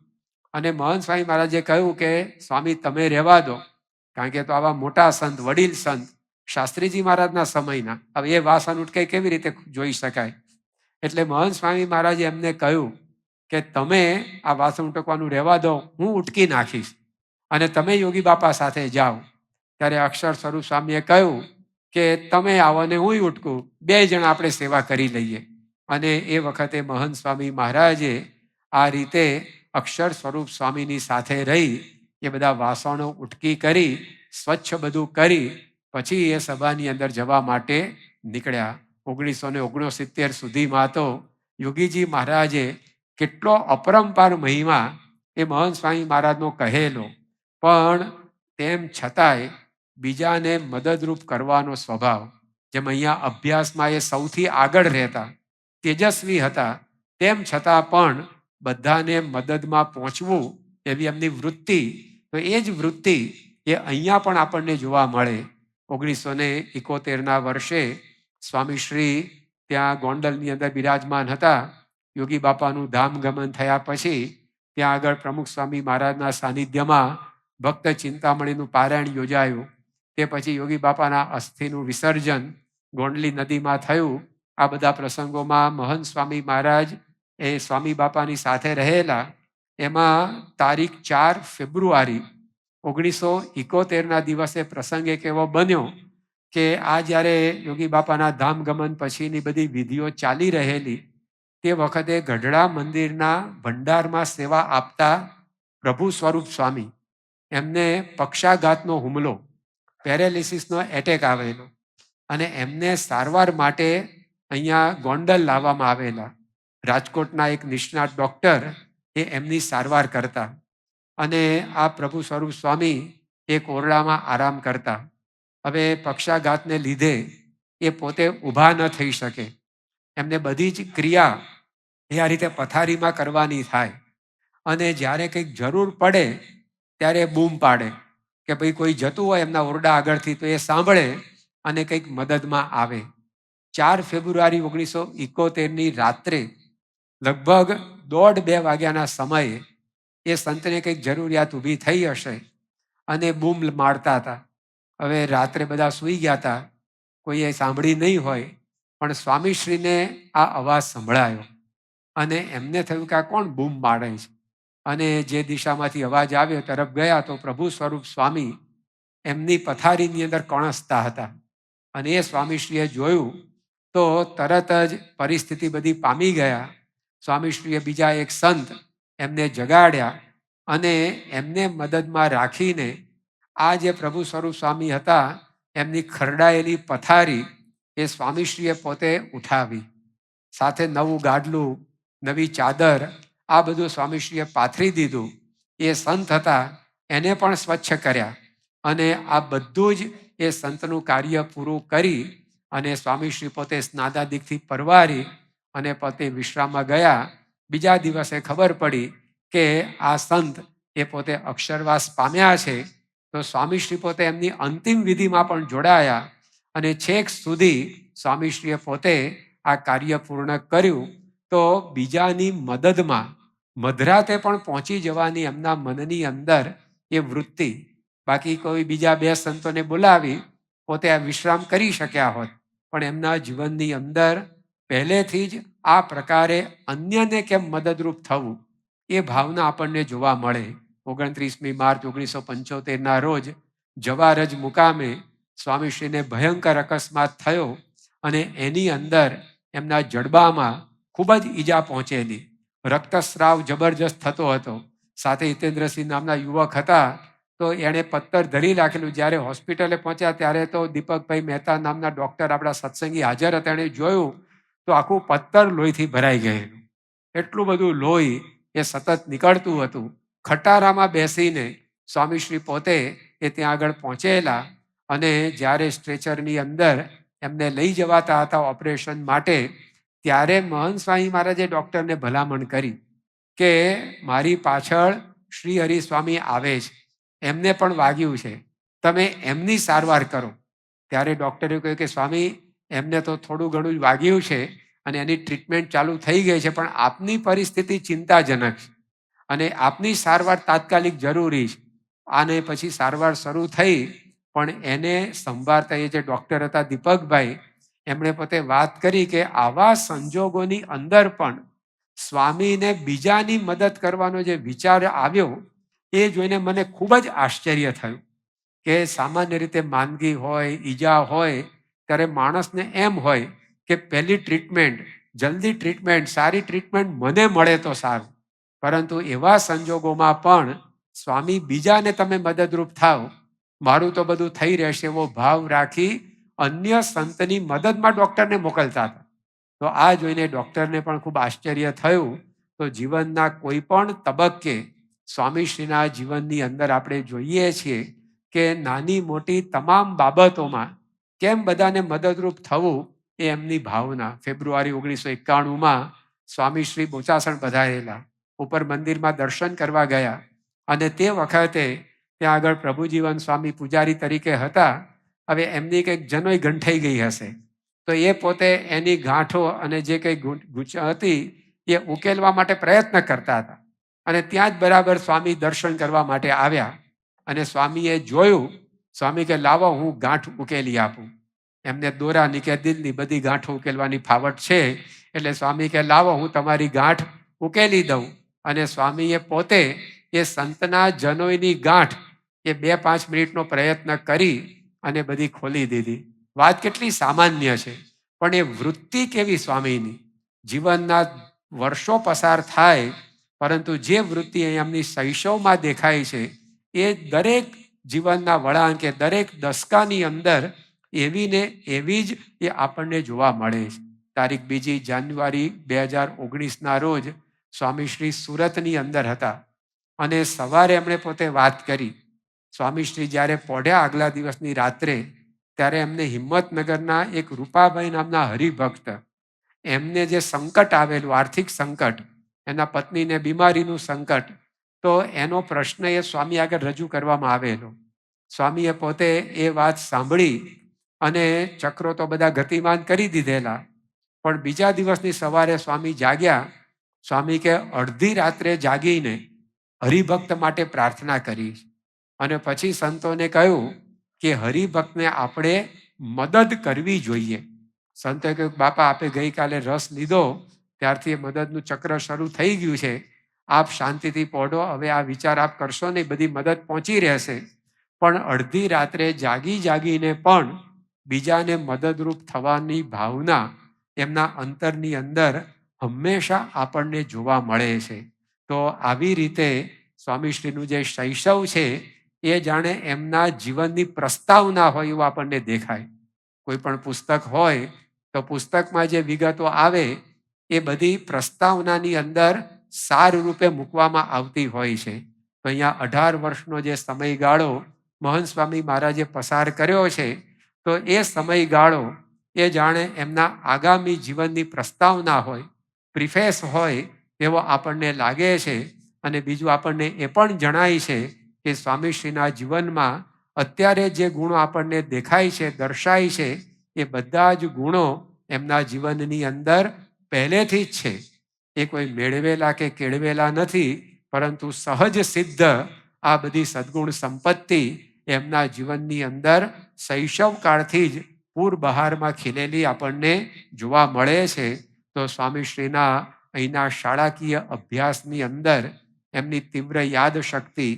અને મહંત સ્વામી મહારાજે કહ્યું કે સ્વામી તમે રહેવા દો, કારણ કે તો આવા મોટા સંત, વડીલ સંત, શાસ્ત્રીજી મહારાજના સમયના, હવે એ વાસણ ઉટકે કેવી રીતે જોઈ શકાય. એટલે મહંત સ્વામી મહારાજે એમને કહ્યું કે તમે આ વાસણ ઉટકવાનું રહેવા દો, હું ઉટકી નાખીશ. અને તમે યોગી બાપા સાથે જાઓ. ત્યારે અક્ષર સ્વરૂપ સ્વામીએ કહ્યું કે તમે આવો ને હું ઉઠકું, 2 જણા આપણે સેવા કરી લઈએ. અને એ વખતે મહંત સ્વામી મહારાજે આ રીતે અક્ષર સ્વરૂપ સ્વામીની સાથે રહી એ બધા વાસણો ઉટકી કરી, સ્વચ્છ બધું કરી, પછી એ સભાની અંદર જવા માટે નીકળ્યા. 1969 સુધીમાં તો યોગીજી મહારાજે કેટલો અપરંપાર મહિમા એ મહંત સ્વામી મહારાજનો કહેલો, પણ તેમ છતાંય બીજાને મદદરૂપ કરવાનો સ્વભાવ. જેમ અહીંયા અભ્યાસમાં એ સૌથી આગળ રહેતા, તેજસ્વી હતા, તેમ છતાં પણ બધાને મદદમાં પહોંચવું એવી એમની વૃત્તિ. તો એ જ વૃત્તિ એ અહીંયા પણ આપણને જોવા મળે. 1971ના વર્ષે સ્વામીશ્રી ત્યાં ગોંડલની અંદર બિરાજમાન હતા. યોગી બાપાનું ધામગમન થયા પછી ત્યાં આગળ પ્રમુખ સ્વામી મહારાજના સાનિધ્યમાં ભક્ત ચિંતામણીનું પારાયણ યોજાયું. તે પછી યોગી બાપાના અસ્થિનું વિસર્જન ગોંડલી નદીમાં થયું. આ બધા પ્રસંગોમાં મહંત સ્વામી મહારાજ એ સ્વામી બાપાની સાથે રહેલા. એમાં તારીખ 4 ફેબ્રુઆરી 1971ના દિવસે પ્રસંગ એક એવો બન્યો કે આ જ્યારે યોગી બાપાના ધામગમન પછીની બધી વિધિઓ ચાલી રહેલી, તે વખતે ગઢડા મંદિરના ભંડારમાં સેવા આપતા પ્રભુ સ્વરૂપ સ્વામી, એમને પક્ષાઘાતનો હુમલો, પેરેલિસિસનો એટેક આવેલો અને એમને સારવાર માટે અહીંયા ગોંડલ લાવવામાં આવેલા. રાજકોટના એક નિષ્ણાત ડૉક્ટર એ એમની સારવાર કરતા અને આ પ્રભુ સ્વરૂપ સ્વામી એક ઓરડામાં આરામ કરતા. હવે પક્ષાઘાતને લીધે એ પોતે ઊભા ન થઈ શકે, એમને બધી જ ક્રિયા એ આ રીતે પથારીમાં કરવાની થાય અને જ્યારે કંઈક જરૂર પડે ત્યારે બૂમ પાડે કે ભાઈ કોઈ જતું હોય એમના ઓરડા આગળથી, તો એ સાંભળે અને કંઈક મદદમાં આવે. 4 ફેબ્રુઆરી 1971ની રાત્રે લગભગ 1:30-2 વાગ્યાના સમયે એ સંતને કંઈક જરૂરિયાત ઊભી થઈ હશે અને બૂમ મારતા હતા. હવે રાત્રે બધા સૂઈ ગયા હતા, કોઈએ સાંભળી નહીં હોય, પણ સ્વામીશ્રીને આ અવાજ સંભળાયો અને એમને થયું કે આ કોણ બૂમ પાડે છે. અને જે દિશામાંથી અવાજ આવ્યો તરફ ગયા તો પ્રભુ સ્વરૂપ સ્વામી એમની પથારીની અંદર કણસતા હતા. અને એ સ્વામીશ્રીએ જોયું તો તરત જ પરિસ્થિતિ બધી પામી ગયા. સ્વામીશ્રીએ બીજા એક સંત એમને જગાડ્યા અને એમને મદદમાં રાખીને આ જે પ્રભુ સ્વરૂપ સ્વામી હતા એમની ખરડાયેલી પથારી એ સ્વામીશ્રીએ પોતે ઉઠાવી. સાથે નવું ગાડલું, નવી ચાદર, આ બધું સ્વામીશ્રીએ પાથરી દીધું. એ સંત હતા એને પણ સ્વચ્છ કર્યા અને આ બધું જ એ સંતનું કાર્ય પૂરું કરી અને સ્વામીશ્રી પોતે સ્નાદાદિકથી પરવારી અને પોતે વિશ્રામમાં ગયા. બીજા દિવસે ખબર પડી કે આ સંત એ પોતે અક્ષરવાસ પામ્યા છે. તો સ્વામીશ્રી પોતે એમની અંતિમ વિધિમાં પણ જોડાયા અને છેક સુધી સ્વામીશ્રીએ પોતે આ કાર્ય પૂર્ણ કર્યું. તો બીજાની મદદમાં મધરાતે પણ પહોંચી જવાની એમના મનની અંદર એ વૃત્તિ. બાકી કોઈ બીજા 2 સંતોને બોલાવી પોતે આ વિશ્રામ કરી શક્યા હોત, પણ એમના જીવનની અંદર પહેલેથી જ આ પ્રકારે અન્યને કેમ મદદરૂપ થવું એ ભાવના આપણને જોવા મળે. 29મી માર્ચ 1975ના રોજ જવારજ મુકામે સ્વામીશ્રીને ભયંકર અકસ્માત થયો અને એની અંદર એમના જડબામાં ખૂબ જ ઈજા પહોંચેલી. રક્તસ્રાવ જબરજસ્ત થતો હતો. સાથે હિતેન્દ્રસિંહ નામના યુવક હતા તો એણે પત્તર ધરી રાખેલું. જ્યારે હોસ્પિટલે પહોંચ્યા ત્યારે તો દીપકભાઈ મહેતા નામના ડૉક્ટર આપણા સત્સંગી હાજર હતા. એણે જોયું તો આખું પત્તર લોહીથી ભરાઈ ગયેલું. એટલું બધું લોહી એ સતત નીકળતું હતું. ખટારામાં બેસીને સ્વામીશ્રી પોતે એ ત્યાં આગળ પહોંચેલા અને જ્યારે સ્ટ્રેચરની અંદર એમને લઈ જવાતા હતા ઓપરેશન માટે, ત્યારે મહંત સ્વામી મહારાજે ડૉક્ટરને ભલામણ કરી કે મારી પાછળ શ્રી હરિ સ્વામી આવે છે, એમને પણ વાગ્યું છે, તમે એમની સારવાર કરો. ત્યારે ડૉક્ટરે કહ્યું કે સ્વામી એમને તો થોડું ઘણું જ વાગ્યું છે અને એની ટ્રીટમેન્ટ ચાલુ થઈ ગઈ છે, પણ આપની પરિસ્થિતિ ચિંતાજનક છે અને આપની સારવાર તાત્કાલિક જરૂરી છે. આને પછી સારવાર શરૂ થઈ, પણ એને સંભાળતા એ જે ડૉક્ટર હતા દીપકભાઈ, એમણે પોતે વાત કરી કે આવા સંજોગોની અંદર પણ સ્વામીને બીજાની મદદ કરવાનો જે વિચાર આવ્યો એ જોઈને મને ખૂબ જ આશ્ચર્ય થયું કે સામાન્ય રીતે માંદગી હોય, ઈજા હોય ત્યારે માણસને એમ હોય કે પહેલી ટ્રીટમેન્ટ, જલ્દી ટ્રીટમેન્ટ, સારી ટ્રીટમેન્ટ મને મળે તો સારું. પરંતુ એવા સંજોગોમાં પણ સ્વામી બીજાને તમે મદદરૂપ થાવ, મારું તો બધું થઈ રહેશે એવો ભાવ રાખી અન્ય સંતની મદદમાં ડૉક્ટરને મોકલતા હતા. તો આ જોઈને ડૉક્ટરને પણ ખૂબ આશ્ચર્ય થયું. તો જીવનના કોઈ પણ તબક્કે સ્વામીશ્રીના જીવનની અંદર આપણે જોઈએ છીએ કે નાની મોટી તમામ બાબતોમાં કેમ બધાને મદદરૂપ થવું એ એમની ભાવના. ફેબ્રુઆરી 1991માં સ્વામીશ્રી બોચાસણ પધારેલા, ઉપર મંદિરમાં દર્શન કરવા ગયા અને તે વખતે ત્યાં આગળ પ્રભુજીવન સ્વામી પૂજારી તરીકે હતા. હવે એમની કંઈક જનોઈ ગંઠાઈ ગઈ હશે, તો એ પોતે એની ગાંઠો અને જે કંઈ ગૂંચ હતી એ ઉકેલવા માટે પ્રયત્ન કરતા હતા. અને ત્યાં જ બરાબર સ્વામી દર્શન કરવા માટે આવ્યા અને સ્વામીએ જોયું. સ્વામી કે લાવો હું ગાંઠ ઉકેલી આપું. એમને દોરાની કે દિલની બધી ગાંઠો ઉકેલવાની ફાવટ છે, એટલે સ્વામી કે લાવો હું તમારી ગાંઠ ઉકેલી દઉં. અને સ્વામીએ પોતે એ સંતના જનોઈની ગાંઠ એ 2-5 મિનિટનો પ્રયત્ન કરી અને બધી ખોલી દીધી. વાત કેટલી સામાન્ય છે, પણ એ વૃત્તિ કેવી સ્વામીની! જીવનના વર્ષો પસાર થાય, પરંતુ જે વૃત્તિ એમની શૈશવમાં દેખાય છે એ દરેક જીવનના વળાંકે, દરેક દસકાની અંદર એવી ને એવી જ એ આપણને જોવા મળે છે. તારીખ 2 જાન્યુઆરી 2019ના રોજ સ્વામીશ્રી સુરતની અંદર હતા અને સવારે એમણે પોતે વાત કરી. સ્વામીશ્રી જ્યારે પોઢ્યા આગલા દિવસની રાત્રે, ત્યારે એમને હિંમતનગરના એક રૂપાભાઈ નામના હરિભક્ત, એમને જે સંકટ આવેલું, આર્થિક સંકટ, એના પત્નીને બીમારીનું સંકટ, તો એનો પ્રશ્ન એ સ્વામી આગળ રજૂ કરવામાં આવેલો. સ્વામીએ પોતે એ વાત સાંભળી અને ચક્રો તો બધા ગતિમાન કરી દીધેલા, પણ બીજા દિવસની સવારે સ્વામી જાગ્યા. સ્વામી કે અડધી રાત્રે જાગીને હરિભક્ત માટે પ્રાર્થના કરી અને પછી સંતોને કહ્યું કે હરિભક્તને આપણે મદદ કરવી જોઈએ. સંતોએ કહ્યું, બાપા આપે ગઈકાલે રસ લીધો ત્યારથી એ મદદનું ચક્ર શરૂ થઈ ગયું છે, આપ શાંતિથી પોઢો, હવે આ વિચાર આપ કરશો નહીં, બધી મદદ પહોંચી રહેશે. પણ અડધી રાત્રે જાગીને પણ બીજાને મદદરૂપ થવાની ભાવના એમના અંતરની અંદર હંમેશા આપણને જોવા મળે છે. તો આવી રીતે સ્વામીશ્રીનું જે શૈશવ છે એ જાણે એમના જીવનની પ્રસ્તાવના હોય એવું આપણને દેખાય. કોઈ પણ પુસ્તક હોય તો પુસ્તકમાં જે વિગતો આવે એ બધી પ્રસ્તાવનાની અંદર સાર રૂપે મૂકવામાં આવતી હોય છે. તો અહીંયા 18 વર્ષનો જે સમયગાળો મહંત સ્વામી મહારાજે પસાર કર્યો છે, તો એ સમયગાળો એ જાણે એમના આગામી જીવનની પ્રસ્તાવના હોય, પ્રિફેસ હોય એવો આપણને લાગે છે. અને બીજું આપણને એ પણ જણાય છે કે સ્વામીશ્રીના જીવનમાં અત્યારે જે ગુણો આપણને દેખાય છે, દર્શાય છે, એ બધા જ ગુણો એમના જીવનની અંદર પહેલેથી જ છે. એ કોઈ મેળવેલા કે કેળવેલા નથી, પરંતુ સહજ સિદ્ધ આ બધી સદ્ગુણ સંપત્તિ એમના જીવનની અંદર શૈશવકાળથી જ પૂર બહારમાં ખીલેલી આપણને જોવા મળે છે. તો સ્વામીશ્રીના અહીંના શાળાકીય અભ્યાસની અંદર એમની તીવ્ર યાદ શક્તિ,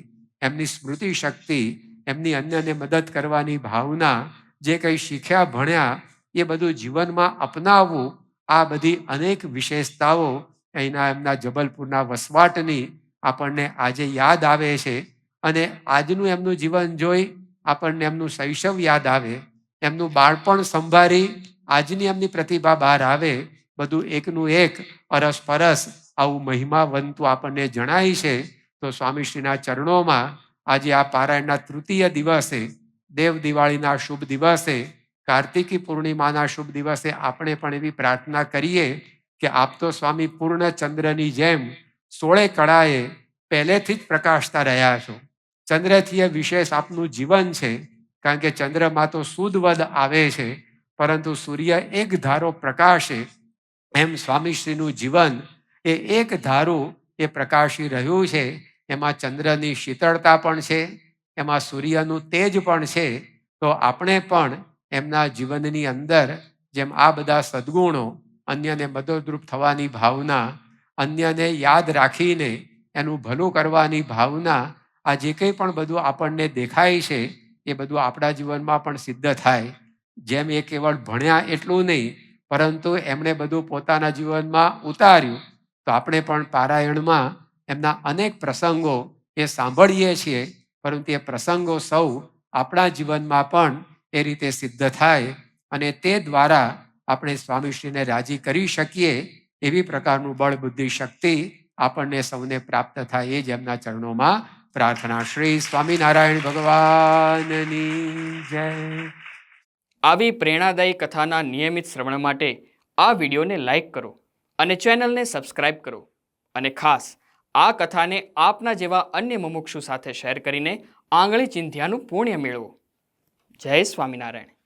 એમની સ્મૃતિ શક્તિ, એમની અન્યને મદદ કરવાની ભાવના, જે કંઈ શીખ્યા ભણ્યા એ બધું જીવનમાં અપનાવવું, આ બધી અનેક વિશેષતાઓ અહીંના એમના જબલપુરના વસવાટની આપણને આજે યાદ આવે છે. અને આજનું એમનું જીવન જોઈ આપણને એમનું શૈશવ યાદ આવે, એમનું બાળપણ સંભાળી આજની એમની પ્રતિભા બહાર આવે. બધું એકનું એક, અરસપરસ આવું મહિમાવંતું આપણને જણાય છે. તો સ્વામીશ્રીના ચરણોમાં આજે આ પારાયણના તૃતીય દિવસે, દેવ દિવાળીના શુભ દિવસે, કાર્તિકી પૂર્ણિમાના શુભ દિવસે આપણે પણ એવી પ્રાર્થના કરીએ કે આપ તો સ્વામી પૂર્ણ ચંદ્રની જેમ 16 કળાએ પહેલેથી જ પ્રકાશતા રહ્યા છો. ચંદ્રથી એ વિશેષ આપનું જીવન છે, કારણ કે ચંદ્રમાં તો સુદવદ આવે છે, પરંતુ સૂર્ય એક ધારો પ્રકાશે એમ સ્વામીશ્રીનું જીવન એ એક ધારું એ પ્રકાશી રહ્યું છે. એમાં ચંદ્રની શીતળતા પણ છે, એમાં સૂર્યનું તેજ પણ છે. તો આપણે પણ એમના જીવનની અંદર જેમ આ બધા સદ્ગુણો, અન્યને મદદરૂપ થવાની ભાવના, અન્યને યાદ રાખીને એનું ભલું કરવાની ભાવના, આ જે કંઈ પણ બધું આપણને દેખાય છે એ બધું આપણા જીવનમાં પણ સિદ્ધ થાય. જેમ એ કેવળ ભણ્યા એટલું નહીં, પરંતુ એમણે બધું પોતાના જીવનમાં ઉતાર્યું. તો આપણે પણ પારાયણમાં એમના અનેક પ્રસંગો એ સાંભળીએ છીએ, પરંતુ એ પ્રસંગો સૌ આપણા જીવનમાં પણ એ રીતે સિદ્ધ થાય અને તે દ્વારા આપણે સ્વામીશ્રીને રાજી કરી શકીએ એવી પ્રકારનું બળ, બુદ્ધિ, શક્તિ આપણને સૌને પ્રાપ્ત થાય એ જ એમના ચરણોમાં પ્રાર્થના. શ્રી સ્વામિનારાયણ ભગવાનની જય. આવી પ્રેરણાદાયી કથાના નિયમિત શ્રવણ માટે આ વિડીયોને લાઈક કરો અને ચેનલને સબસ્ક્રાઇબ કરો. અને ખાસ આ કથાને આપના જેવા અન્ય મુમુક્ષુ સાથે શેર કરીને આંગળી ચિંધ્યાનું પુણ્ય મેળવો. જય સ્વામિનારાયણ.